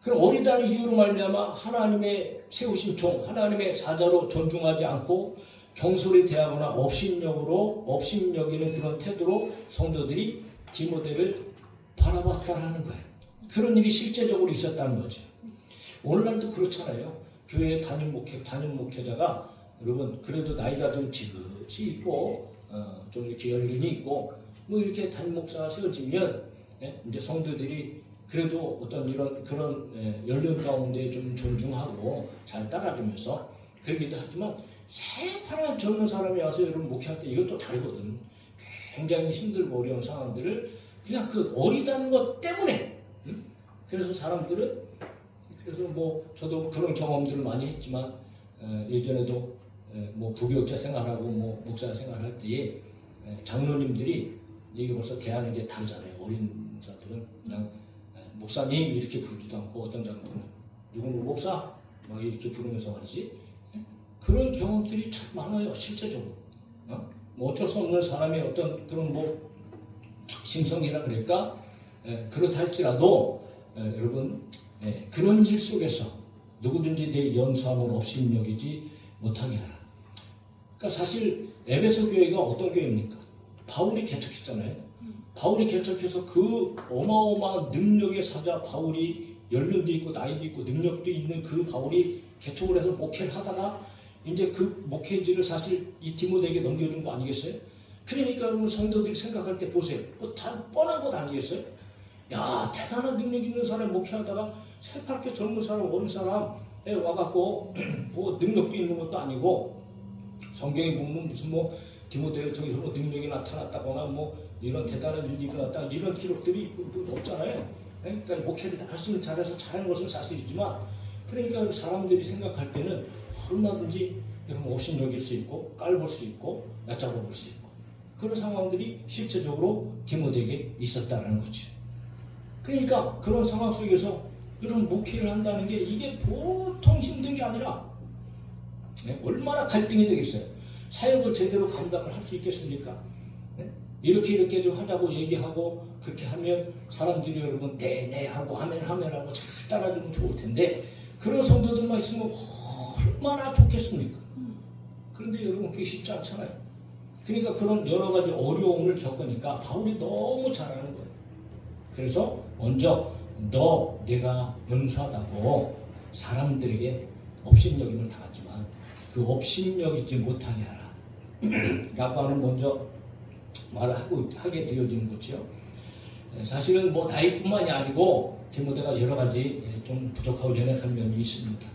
그럼 어리다는 이유로 말미암아 하나님의 세우신 종, 하나님의 사자로 존중하지 않고 경솔히 대하거나 업신여기는 그런 태도로 성도들이 디모데를 바라봤다라는 거예요. 그런 일이 실제적으로 있었다는 거죠. 오늘날도 그렇잖아요. 교회 담임 목회자가 여러분 그래도 나이가 좀 지긋이 있고 좀 이렇게 연륜이 있고 뭐 이렇게 담임 목사가 세워지면 이제 성도들이 그래도 어떤 이런 그런 연륜 가운데 좀 존중하고 잘 따라주면서 그러기도 하지만 새파란 젊은 사람이 와서 여러분 목회할 때 이것도 다르거든. 굉장히 힘들고 어려운 상황들을 그냥 그 어리다는 것 때문에 그래서 사람들은 그래서 뭐 저도 그런 경험들을 많이 했지만 예전에도 뭐 부교육자 생활하고 뭐 목사 생활할 때에 장로님들이 이게 벌써 대하는 게 다르잖아요. 어린 목사들은 그냥 목사님 이렇게 부르지도 않고 어떤 장로는 누구는 목사 막 이렇게 부르면서 말이지. 그런 경험들이 참 많아요. 실제적으로. 뭐 어쩔 수 없는 사람의 어떤 그런 뭐 심성이라 그럴까? 그렇다 할지라도 여러분 그런 일 속에서 누구든지 내 연수함을 업신여기지 못하게 하라. 그러니까 사실 에베소 교회가 어떤 교회입니까? 바울이 개척했잖아요. 바울이 개척해서 그 어마어마한 능력의 사자 바울이 연륜도 있고 나이도 있고 능력도 있는 그 바울이 개척을 해서 목회를 하다가 이제 그 목회지를 사실 이 디모데에게 넘겨준 거 아니겠어요? 그러니까 여러분 성도들이 생각할 때 보세요. 뭐 다 뻔한 것 아니겠어요? 야, 대단한 능력 있는 사람 목회하다가 새파랗게 젊은 사람, 어린 사람에 와갖고 뭐 능력도 있는 것도 아니고 성경에 보면 무슨 뭐 디모데를 통해서 뭐 능력이 나타났다거나 뭐 이런 대단한 일이 일어났다 이런 기록들이 없잖아요. 그러니까 목회를 열심히 잘해서 잘한 것은 사실이지만 그러니까 사람들이 생각할 때는 얼마든지 여러분 업신여길 수 있고 깔볼 수 있고 얕잡아 볼 수 있고 그런 상황들이 실제적으로 디모데에게 있었다는 거죠. 그러니까 그런 상황 속에서 이런 목회를 한다는 게 이게 보통 힘든 게 아니라 얼마나 갈등이 되겠어요. 사역을 제대로 감당을 할 수 있겠습니까? 이렇게 좀 하자고 얘기하고 그렇게 하면 사람들이 여러분 네 하고 아멘 하고 잘 따라주면 좋을 텐데 그런 성도들만 있으면 얼마나 좋겠습니까? 그런데 여러분 그게 쉽지 않잖아요. 그러니까 그런 여러 가지 어려움을 겪으니까 바울이 너무 잘하는 거예요. 그래서 먼저 내가 연수하다고 사람들에게 업신여김을 당하지만 그 업신여기지 못하게 하라 라고 하는 먼저 말을 하게 되어지는 거죠. 사실은 뭐 나이뿐만이 아니고 디모데가 여러 가지 좀 부족하고 연약한 면이 있습니다.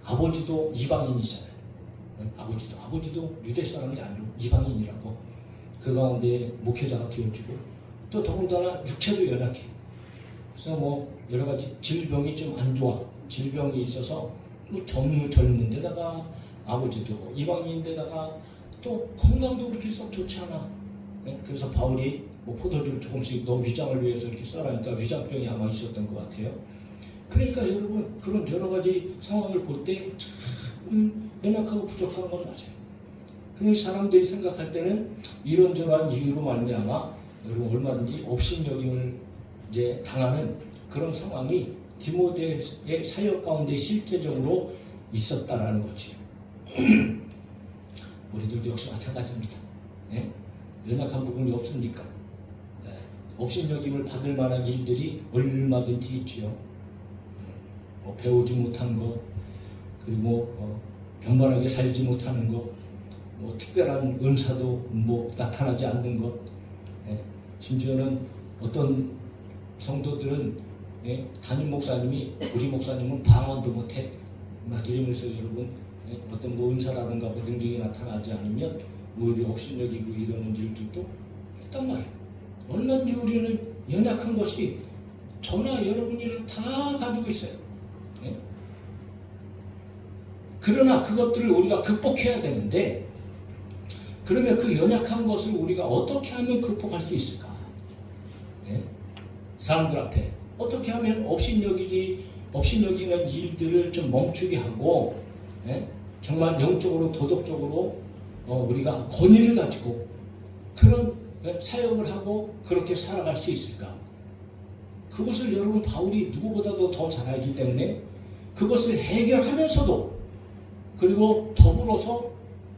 아버지도 이방인이잖아요. 아버지도 유대 사람이 아니고 이방인이라고 그 가운데 목회자가 되어지고 또 더군다나 육체도 연약해. 그래서 뭐 여러 가지 질병이 좀 안 좋아. 질병이 있어서 뭐 젊은 데다가 아버지도 이방인인데다가 또 건강도 그렇게 썩 좋지 않아. 그래서 바울이 뭐 포도주를 조금씩 너 위장을 위해서 이렇게 써라니까 위장병이 아마 있었던 것 같아요. 그러니까 여러분 그런 여러 가지 상황을 볼 때 참 연약하고 부족한 건 맞아요. 그래서 사람들이 생각할 때는 이런저런 이유로 말미암아 여러분 얼마든지 업신여김을 이제 당하는 그런 상황이 디모데의 사역 가운데 실제적으로 있었다라는 거지. 우리들도 역시 마찬가지입니다. 연약한 부분이 없습니까? 업신여김을 받을 만한 일들이 얼마든지 있지요. 뭐 배우지 못한 것, 그리고 평범하게 살지 못하는 것, 뭐 특별한 은사도 뭐 나타나지 않는 것, 심지어는 어떤 성도들은 담임 목사님이 우리 목사님은 방언도 못해 막 이러면서 여러분 어떤 뭐 은사라든가 뭐 능력이 나타나지 않으면 오히려 업신여기고 이러는 일들도 있단 말이에요. 얼마든지 우리는 연약한 것이 저나 여러분이랑 다 가지고 있어요. 그러나 그것들을 우리가 극복해야 되는데 그러면 그 연약한 것을 우리가 어떻게 하면 극복할 수 있을까? 사람들 앞에 어떻게 하면 업신여기는 일들을 좀 멈추게 하고 정말 영적으로 도덕적으로 우리가 권위를 가지고 그런 사역을 하고 그렇게 살아갈 수 있을까? 그것을 여러분 바울이 누구보다도 더 잘 알기 때문에 그것을 해결하면서도 그리고 더불어서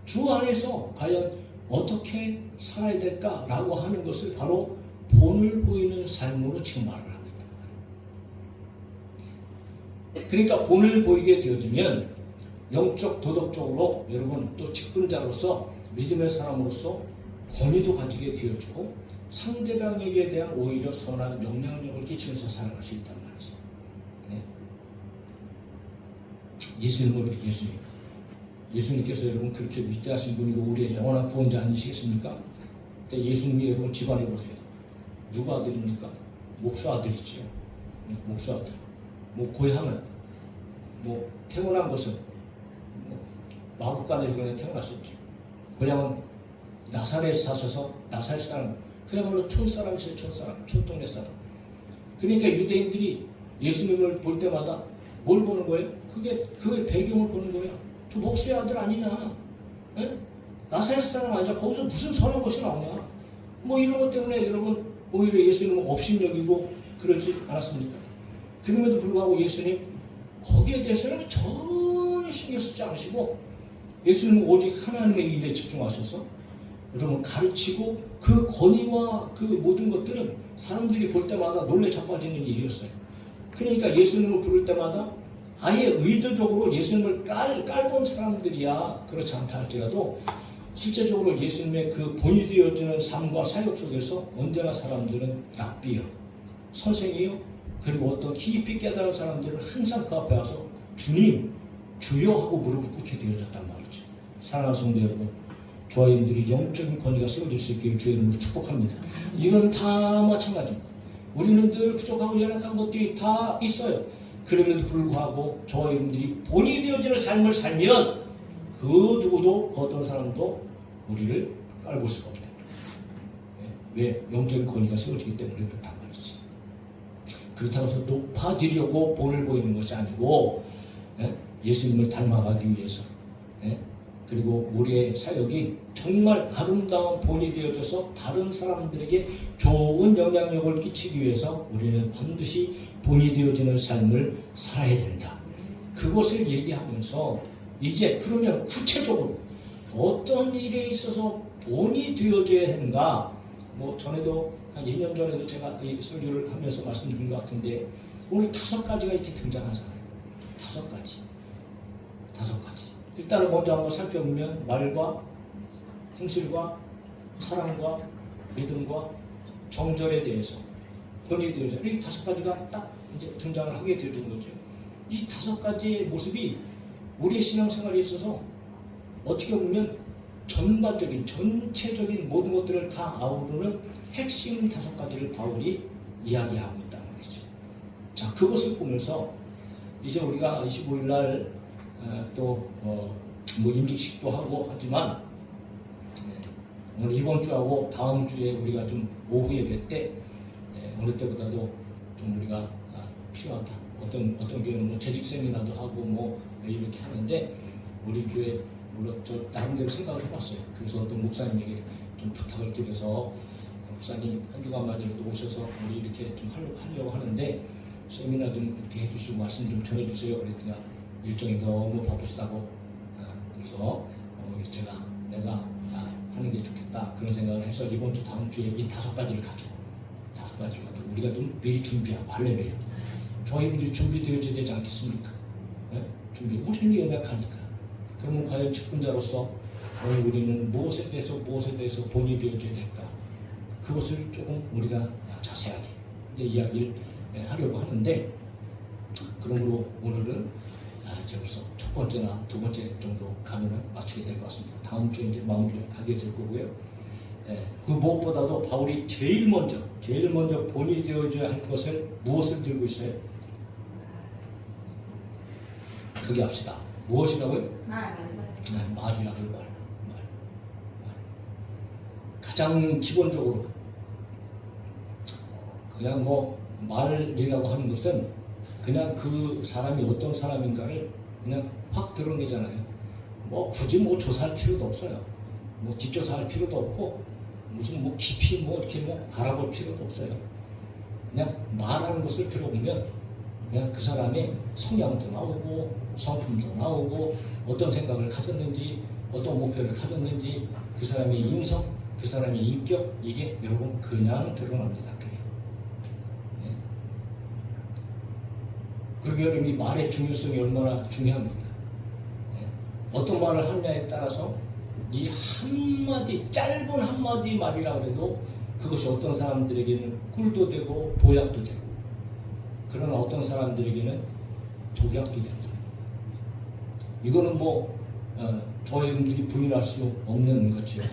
주 안에서 과연 어떻게 살아야 될까라고 하는 것을 바로 본을 보이는 삶으로 지금 말을 하고 있다. 그러니까 본을 보이게 되어지면 영적 도덕적으로 여러분 또 직분자로서 믿음의 사람으로서 권위도 가지게 되어지고 상대방에게 대한 오히려 선한 영향력을 끼치면서 살아갈 수 있단 말이죠. 예수님을 예수님께서 여러분 그렇게 위대하신 분이고 우리의 영원한 구원자 아니시겠습니까? 근데 예수님이 여러분 집안에 보세요. 누가 아들입니까? 목수 아들이지요. 목수 아들. 뭐 고향은 뭐 태어난 것은 뭐 마국간에서 그냥 태어났었죠. 고향은 나사렛 사셔서 나사렛 사람, 그야말로 촌사람이세요. 촌사람, 촌동네 사람. 그러니까 유대인들이 예수님을 볼 때마다 뭘 보는 거예요? 그의 배경을 보는 거예요. 저 목수의 아들 아니냐? 에? 나사렛 사람 아니냐? 거기서 무슨 선한 것이 나오냐? 뭐 이런 것 때문에 여러분 오히려 예수님은 업신여기고 그러지 않았습니까? 그럼에도 불구하고 예수님 거기에 대해서는 전혀 신경 쓰지 않으시고 예수님은 오직 하나님의 일에 집중하셔서 여러분 가르치고 그 권위와 그 모든 것들은 사람들이 볼 때마다 놀래 자빠지는 일이었어요. 그러니까 예수님을 부를 때마다 아예 의도적으로 예수님을 깔본 사람들이야 그렇지 않다 할지라도 실제적으로 예수님의 그 본이 되어지는 삶과 사역 속에서 언제나 사람들은 랍비요, 선생이요, 그리고 어떤 깊이 깨달은 사람들은 항상 그 앞에 와서 주님, 주여 하고 무릎을 꿇게 되어졌단 말이죠. 사랑하는 성도 여러분, 저와 여러분들이 영적인 권위가 세워질 수 있기를 주의 이름으로 축복합니다. 이건 다 마찬가지입니다. 우리는 늘 부족하고 연약한 것들이 다 있어요. 그럼에도 불구하고 저와 여러분들이 본이 되어지는 삶을 살면 그 누구도 그 어떤 사람도 우리를 깔볼 수가 없다. 왜? 영적인 권위가 세워지기 때문에 그렇단 말이지. 그렇다고 해서 높아지려고 본을 보이는 것이 아니고 예수님을 닮아가기 위해서 그리고 우리의 사역이 정말 아름다운 본이 되어져서 다른 사람들에게 좋은 영향력을 끼치기 위해서 우리는 반드시 본이 되어지는 삶을 살아야 된다. 그것을 얘기하면서 이제 그러면 구체적으로 어떤 일에 있어서 본이 되어져야 하는가? 뭐 전에도 한 2년 전에도 제가 이 설교를 하면서 말씀드린 것 같은데 오늘 5가지가 이렇게 등장하잖아요. 5가지. 일단은 먼저 한번 살펴보면 말과 행실과 사랑과 믿음과 정절에 대해서 본이 되어져. 이 5가지가 딱 이제 등장을 하게 되는 거죠. 이 5가지의 모습이 우리의 신앙생활에 있어서 어떻게 보면 전반적인 전체적인 모든 것들을 다 아우르는 핵심 5가지를 바울이 이야기하고 있단 말이죠. 자, 그것을 보면서 이제 우리가 25일 날 또 뭐 임직식도 하고 하지만 오늘 이번 주하고 다음 주에 우리가 좀 오후 예배 때 어느 때보다도 좀 우리가 필요하다. 어떤 교회는 뭐 재직 세미나도 하고 뭐 이렇게 하는데 우리 교회 물론 저 나름대로 생각을 해봤어요. 그래서 어떤 목사님에게 좀 부탁을 드려서 목사님 한 주간만이라도 오셔서 우리 이렇게 좀 하려고 하는데 세미나 좀 이렇게 해주시고 말씀 좀 전해주세요. 그랬더니 일정이 너무 바쁘시다고 그래서 내가 하는 게 좋겠다 그런 생각을 해서 이번 주 다음 주에 이 5가지를 가지고 우리가 좀 미리 준비하고 하려면 저희들이 준비되어져야 되지 않겠습니까? 우리는 연약하니까. 그러면 과연 직분자로서 오늘 우리는 무엇에 대해서 본이 되어져야 될까? 그것을 조금 우리가 자세하게 이제 이야기를 하려고 하는데 그러므로 오늘은 이제 벌써 첫 번째나 두 번째 정도 가면은 마치게 될 것 같습니다. 다음 주에 이제 마무리하게 될 거고요. 그 무엇보다도 바울이 제일 먼저 본이 되어져야 할 것을 무엇을 들고 있어요? 그게 합시다. 무엇이라고요? 말이라고요. 말. 가장 기본적으로 그냥 뭐 말이라고 하는 것은 그냥 그 사람이 어떤 사람인가를 그냥 확 드러내잖아요. 뭐 굳이 뭐 조사할 필요도 없어요. 뭐 뒷조사할 필요도 없고 무슨 뭐 깊이 뭐 이렇게 뭐 알아볼 필요도 없어요. 그냥 말하는 것을 들어보면 그냥 그 사람의 성향도 나오고 성품도 나오고 어떤 생각을 가졌는지 어떤 목표를 가졌는지 그 사람의 인성, 그 사람의 인격 이게 여러분 그냥 드러납니다. 그리고 여러분 이 말의 중요성이 얼마나 중요합니까? 어떤 말을 하느냐에 따라서 이 한마디 짧은 한마디 말이라고 해도 그것이 어떤 사람들에게는 꿀도 되고 보약도 되고 그러나 어떤 사람들에게는 독약도 된다. 이거는 뭐 저희들이 부인할 수 없는 거죠.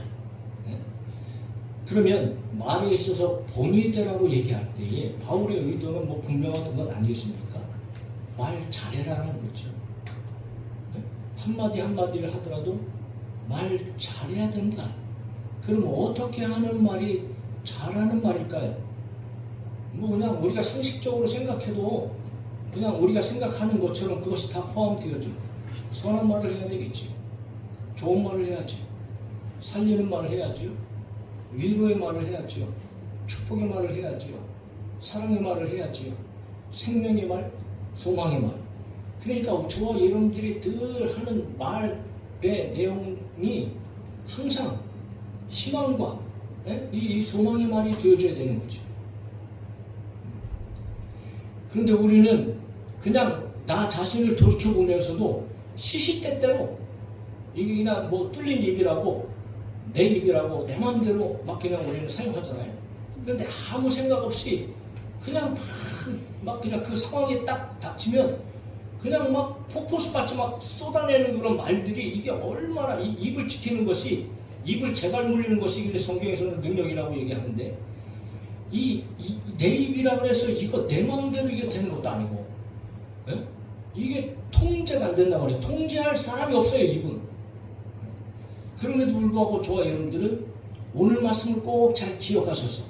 그러면 말에 있어서 본이 되라고 얘기할 때에 바울의 의도는 뭐 분명한 건 아니겠습니까? 말 잘해라는 거죠. 한마디 한마디를 하더라도 말 잘해야 된다. 그럼 어떻게 하는 말이 잘하는 말일까요? 뭐 그냥 우리가 상식적으로 생각해도 그냥 우리가 생각하는 것처럼 그것이 다 포함되어져. 선한 말을 해야 되겠지. 좋은 말을 해야지. 살리는 말을 해야지요. 위로의 말을 해야지요. 축복의 말을 해야지요. 사랑의 말을 해야지요. 생명의 말, 소망의 말. 그러니까 저와 여러분들이 늘 하는 말의 내용이 항상 희망과 이 소망의 말이 되어줘야 되는 거죠. 그런데 우리는 그냥 나 자신을 돌이켜보면서도 시시때때로 이게 그냥 뭐 뚫린 입이라고 내 입이라고 내 마음대로 막 그냥 우리는 사용하잖아요. 그런데 아무 생각 없이 그냥 막 그냥 그 상황에 딱 닥치면 그냥 막 폭포수 같이 막 쏟아내는 그런 말들이 이게 얼마나 이 입을 지키는 것이 입을 제갈 물리는 것이 성경에서는 능력이라고 얘기하는데 내 입이라고 해서 이거 내 마음대로 이게 되는 것도 아니고 이게 통제가 안 된단 말이에요. 통제할 사람이 없어요, 입은. 그럼에도 불구하고 저와 여러분들은 오늘 말씀을 꼭 잘 기억하셔서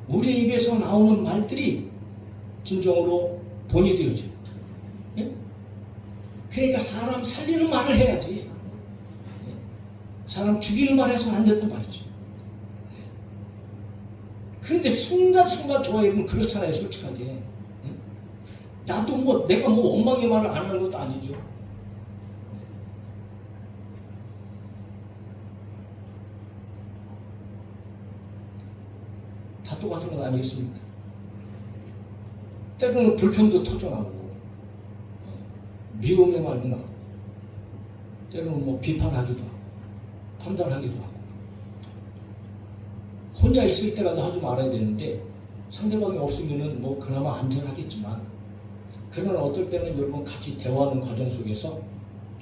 우리의 입에서 나오는 말들이 진정으로 본이 되어져요. 그러니까 사람 살리는 말을 해야지. 사람 죽이는 말 해서는 안 된단 말이죠. 그런데 순간순간 저와 여러분 그렇잖아요, 솔직하게. 나도 뭐 내가 뭐 원망의 말을 안 하는 것도 아니죠. 다 똑같은 건 아니겠습니까? 때로는 불평도 터져나오고 미움의 말도 나오고 때로는 뭐 비판하기도 하고 판단하기도 하고 혼자 있을 때라도 하지 말아야 되는데 상대방이 없으면은 뭐 그나마 안전하겠지만 그러나 어떨 때는 여러분 같이 대화하는 과정 속에서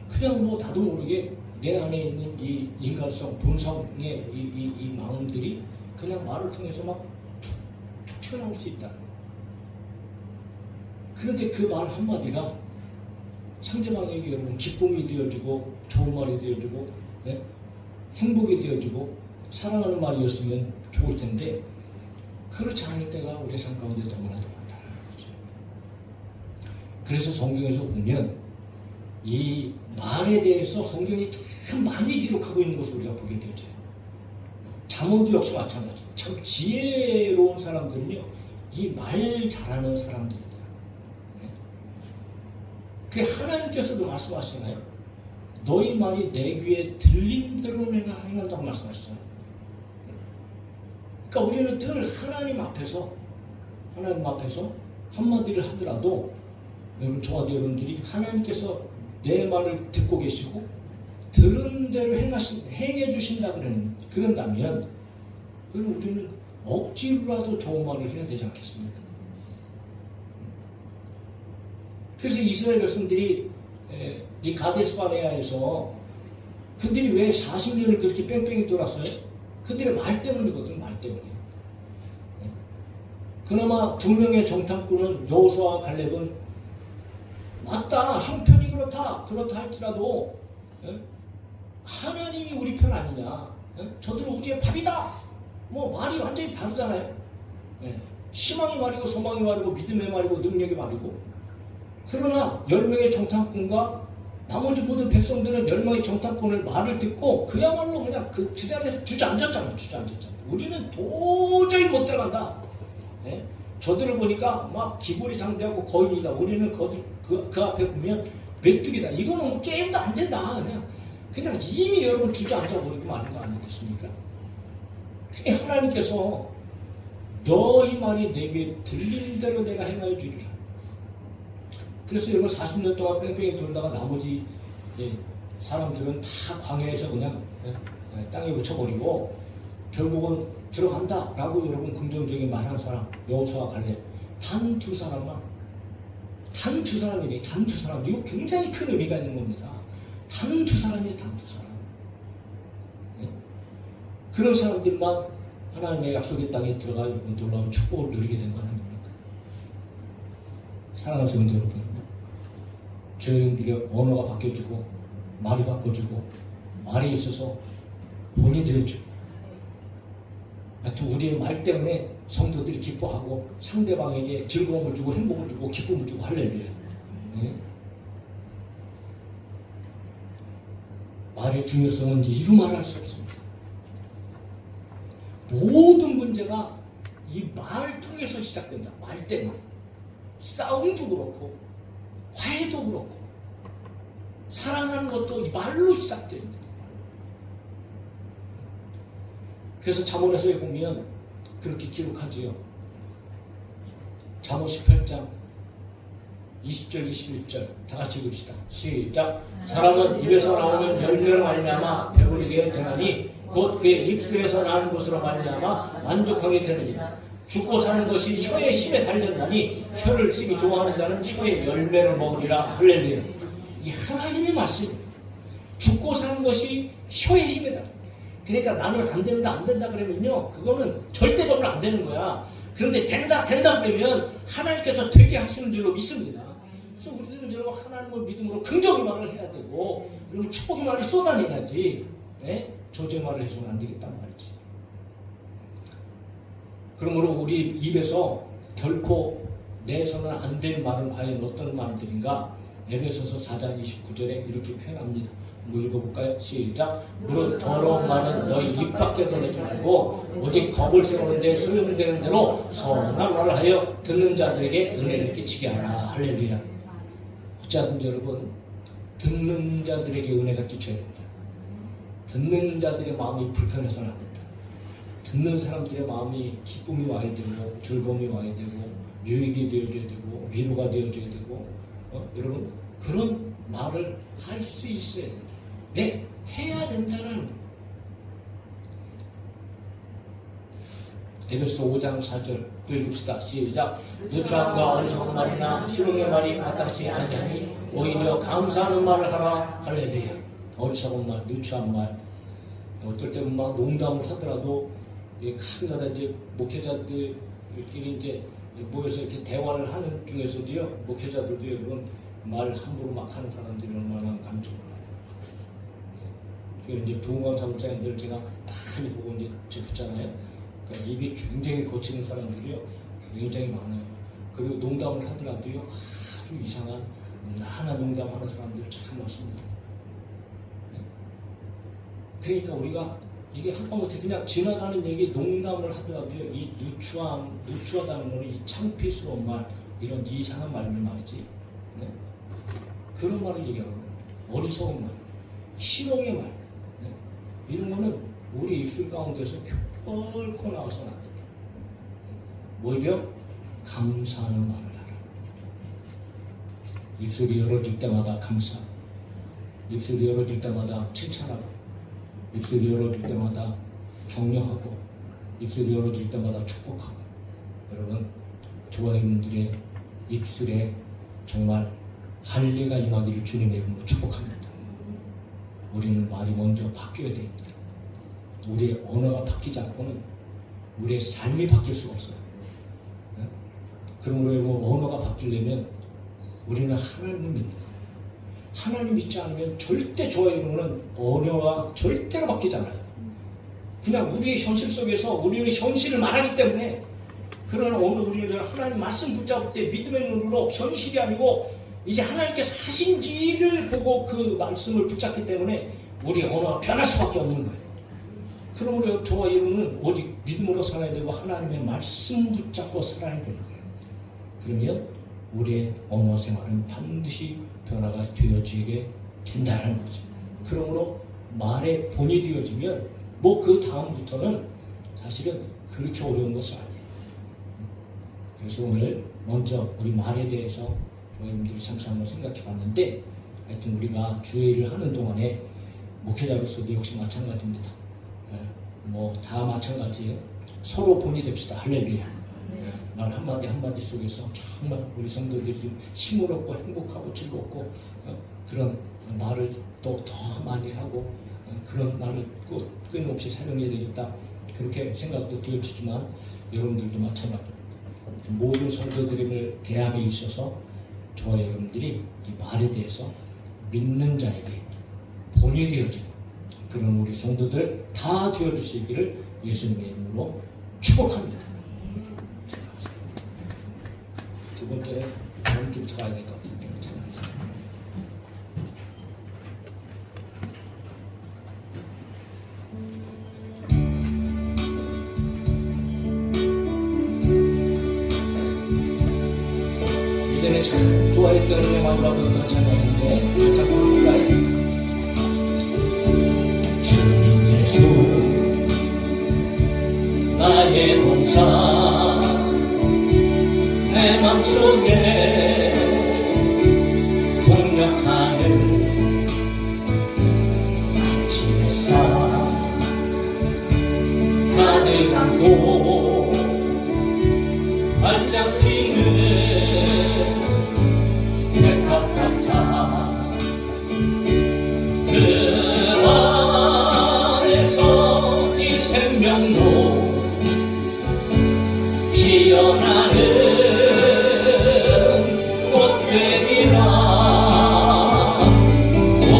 그냥 뭐 나도 모르게 내 안에 있는 이 인간성, 본성의 이 마음들이 그냥 말을 통해서 막 툭툭 튀어나올 수 있다. 그런데 그 말 한마디가 상대방에게 여러분 기쁨이 되어주고 좋은 말이 되어주고 행복이 되어주고 사랑하는 말이었으면 좋을 텐데 그렇지 않을 때가 우리 삶 가운데 너무나도 많다는 거죠. 그래서 성경에서 보면 이 말에 대해서 성경이 참 많이 기록하고 있는 것을 우리가 보게 되죠. 잠언도 역시 마찬가지. 참 지혜로운 사람들은요, 이 말 잘하는 사람들이다. 그 하나님께서도 말씀하시잖아요. 너희 말이 내 귀에 들린 대로 내가 행한다고 말씀하시잖아요. 그러니까 우리는 늘 하나님 앞에서 한마디를 하더라도 여러분, 저와 여러분들이 하나님께서 내 말을 듣고 계시고 들은 대로 행해 주신다 그런다면 여러분, 우리는 억지로라도 좋은 말을 해야 되지 않겠습니까? 그래서 이스라엘 백성들이 이 가데스 바네아에서 그들이 왜 40년을 그렇게 뺑뺑이 돌았어요? 그들의 말 때문이거든, 말 때문에. 그나마 두 명의 정탐꾼은 여호수아와 갈렙은 맞다, 형편이 그렇다 할지라도 하나님이 우리 편 아니냐, 저들은 우리의 밥이다, 뭐 말이 완전히 다르잖아요. 희망의 말이고 소망의 말이고 믿음의 말이고 능력의 말이고. 그러나 10명의 정탐꾼과 나머지 모든 백성들은 10명의 정탐꾼을 말을 듣고 그야말로 그냥 그 자리에서 주저앉았잖아요. 우리는 도저히 못 들어간다. 저들을 보니까 막 기골이 장대하고 거인이다. 우리는 그 앞에 보면 메뚜기다. 이거는 뭐 게임도 안 된다. 그냥 이미 여러분 주저앉아 버리고 마는 거 아니겠습니까? 그냥 하나님께서 너희 말이 내게 들린 대로 내가 행하여 주리라. 그래서 여러분 40년 동안 뺑뺑이 돌다가 나머지 사람들은 다 광야에서 그냥 땅에 묻혀버리고 결국은 들어간다라고 여러분 긍정적인 말한 사람 여호수아와 갈렙 단 두 사람만, 단 두 사람이네. 단 두 사람. 이거 굉장히 큰 의미가 있는 겁니다. 단 두 사람이에요. 단 두 사람. 그런 사람들만 하나님의 약속의 땅에 들어가 여러분 놀라운 축복을 누리게 된 거 아닙니까? 사랑하는 성도 여러분, 저희들의 언어가 바뀌어지고 말이 바꿔지고 말에 있어서 본이 되어지고 하여튼 우리의 말 때문에 성도들이 기뻐하고 상대방에게 즐거움을 주고 행복을 주고 기쁨을 주고 할렐루야. 네? 말의 중요성은 이루 말할 수 없습니다. 모든 문제가 이 말 통해서 시작된다. 말 때문에. 싸움도 그렇고 화해도 그렇고 사랑하는 것도 이 말로 시작됩니다. 그래서 잠언에서 보면 그렇게 기록하지요. 잠언 18장 20절 21절 다 같이 읽읍시다. 시작. 사람은 입에서 나오는 열매로 말미암아 배부르게 되나니 곧 그의 입술에서 나는 것으로 말미암아 만족하게 되느니 죽고 사는 것이 혀의 힘에 달렸나니 혀를 쓰기 좋아하는 자는 혀의 열매를 먹으리라. 할렐루야. 이 하나님의 말씀. 죽고 사는 것이 혀의 힘에 달려. 그러니까 나는 안 된다 그러면요, 그거는 절대적으로 안 되는 거야. 그런데 된다 그러면 하나님께서 되게 하시는 줄로 믿습니다. 그래서 우리들은 여러분 하나님을 믿음으로 긍정의 말을 해야 되고, 그리고 축복의 말을 쏟아내야지. 네? 저주의 말을 해서는 안 되겠단 말이지. 그러므로 우리 입에서 결코 내서는 안 될 말은 과연 어떤 말들인가? 에베소서 4장 29절에 이렇게 표현합니다. 한번 읽어볼까요? 시작. 무릇 더러운 말은 너희 입 밖에 내지 말고 오직 덕을 세우는데 소용되는 대로 선한 말을 하여 듣는 자들에게 은혜를 끼치게 하라. 할렐루야. 어찌하든지 여러분, 듣는 자들에게 은혜가 끼쳐야 된다. 듣는 자들의 마음이 불편해서는 안 된다. 듣는 사람들의 마음이 기쁨이 와야 되고 즐거움이 와야 되고 유익이 되어줘야 되고 위로가 되어줘야 되고 여러분 그런 말을 할 수 있어야 된다. 네, 해야 된다는 에베소 5장 4절 또 읽읍시다. 시작. 누추함과 어리석은 말이나 희롱의 말이 마땅치 아니하니 오히려 감사하는 말을 하라. 할렐루야. 어리석은 말, 누추한 말, 어떨 때는 막 농담을 하더라도 가끔가다 이제 목회자들끼리 이제 모여서 이렇게 대화를 하는 중에서도요, 목회자들도 여러분 말 함부로 막 하는 사람들이 얼마나 많은지 몰라요. 그리고 이제 부흥강 사무장님들 제가 많이 보고 이제 접했잖아요. 그러니까 입이 굉장히 거치는 사람들이요, 굉장히 많아요. 그리고 농담을 하더라도요, 아주 이상한 나한 농담하는 사람들 참 많습니다. 그러니까 우리가 이게 하다못해 그냥 지나가는 얘기 농담을 하더라도요, 이 누추하다는 거는 이 창피스러운 말, 이런 이상한 말들 말이지. 네? 그런 말을 얘기하는 거예요. 어리석은 말, 희롱의 말, 네? 이런 거는 우리 입술 가운데서 결코 나와서는 안 된다. 오히려 감사하는 말을 하라. 입술이 열어질 때마다 감사, 입술이 열어질 때마다 칭찬하고, 입술이 열어질 때마다 격려하고, 입술이 열어질 때마다 축복하고. 여러분, 저와 여러분들의 입술에 정말 할례가 임하기를 주님의 이름으로 축복합니다. 우리는 말이 먼저 바뀌어야 됩니다. 우리의 언어가 바뀌지 않고는 우리의 삶이 바뀔 수가 없어요. 그러므로 여러분, 언어가 바뀌려면 우리는 하나님을 믿는 거예요. 하나님 믿지 않으면 절대 저와 여러분은 언어가 절대로 바뀌지 않아요. 그냥 우리의 현실 속에서 우리는 현실을 말하기 때문에, 그러나 오늘 우리는 하나님 말씀 붙잡을 때 믿음의 눈으로 현실이 아니고 이제 하나님께서 하신지를 보고 그 말씀을 붙잡기 때문에 우리의 언어가 변할 수밖에 없는 거예요. 그러므로 저와 여러분은 오직 믿음으로 살아야 되고 하나님의 말씀 붙잡고 살아야 되는 거예요. 그러면 우리의 언어 생활은 반드시 변화가 되어지게 된다는 거죠. 그러므로 말의 본이 되어지면 뭐 그 다음부터는 사실은 그렇게 어려운 것은 아니에요. 그래서 오늘 먼저 우리 말에 대해서 여러분들이 잠시 한번 생각해 봤는데, 하여튼 우리가 주의를 하는 동안에 목회자로서도 역시 마찬가지입니다. 뭐 다 마찬가지예요. 서로 본이 됩시다. 할렐루야. 말 한마디 한마디 속에서 정말 우리 성도들이 좀 힘을 얻고 행복하고 즐겁고 그런 말을 또 더 많이 하고 그런 말을 끊임없이 사용해야 되겠다, 그렇게 생각도 되어지지만 여러분들도 마찬가지입니다. 모든 성도들을 대함에 있어서 저와 여러분들이 이 말에 대해서 믿는 자에게 본이 되어지는 그런 우리 성도들 다 되어줄 수 있기를 예수님의 이름으로 축복합니다. 두 번째 다음 주부터 가야 될 것 같은데요. 예전에 참 좋아했던 음악이라고 했던 찬양인데 참 부를까요? 주님 예수 나의 동산 내 맘속에 동력하는 아침 햇살 가득한 곳 반짝 피는 백합 같아 그 안에서 이 생명도 피어나는 꽃되리라 오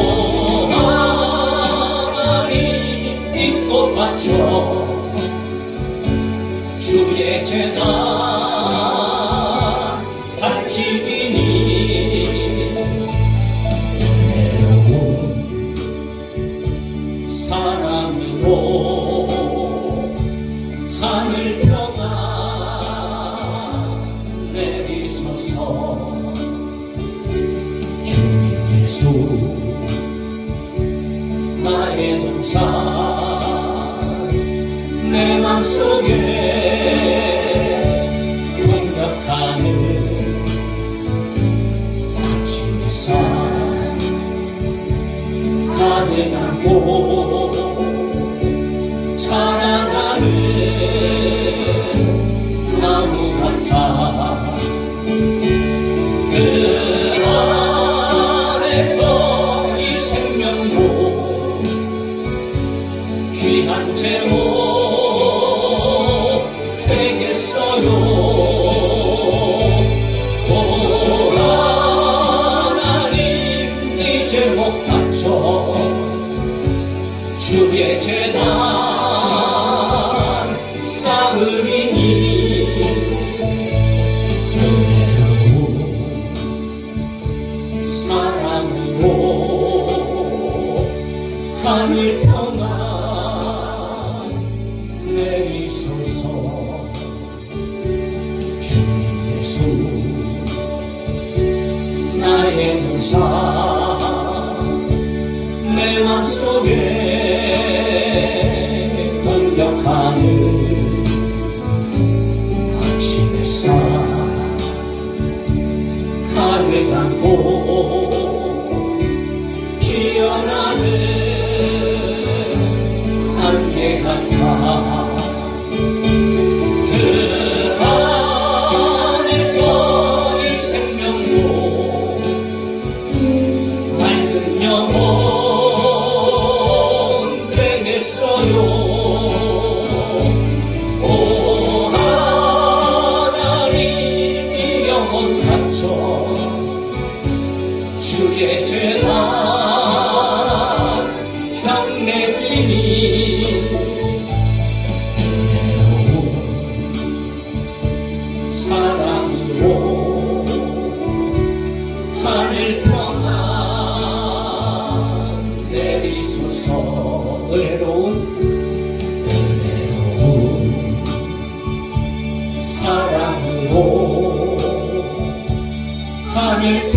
하나님 이 꽃밭저 주의 재단 밝히기니 은혜로운 사랑으로 하늘 평화 내리소서 주님 예수 나의 동산 내 맘속에 공격하는 아침 햇살 가득한 곳 사랑하는 나무 같아 그 안에서 이 생명도 귀한 제목 되겠어요 오 하나님 이 제목 바쳐 주의 재단 쌓으리니 은혜로운 사랑으로 하늘 평화 내리소서 주님 예수 나의 동산 내 맘속에 공격하는 아침 햇살 가득한 꽃 피어나는 안개 같아 그 안에서 이 생명도 맑은 영혼 되겠어요 오 하나님 이 영혼 바쳐 주의 재단 향내리니 은혜로운 사랑으로 하늘 평화 내리소서 은혜로운 사랑으로 하늘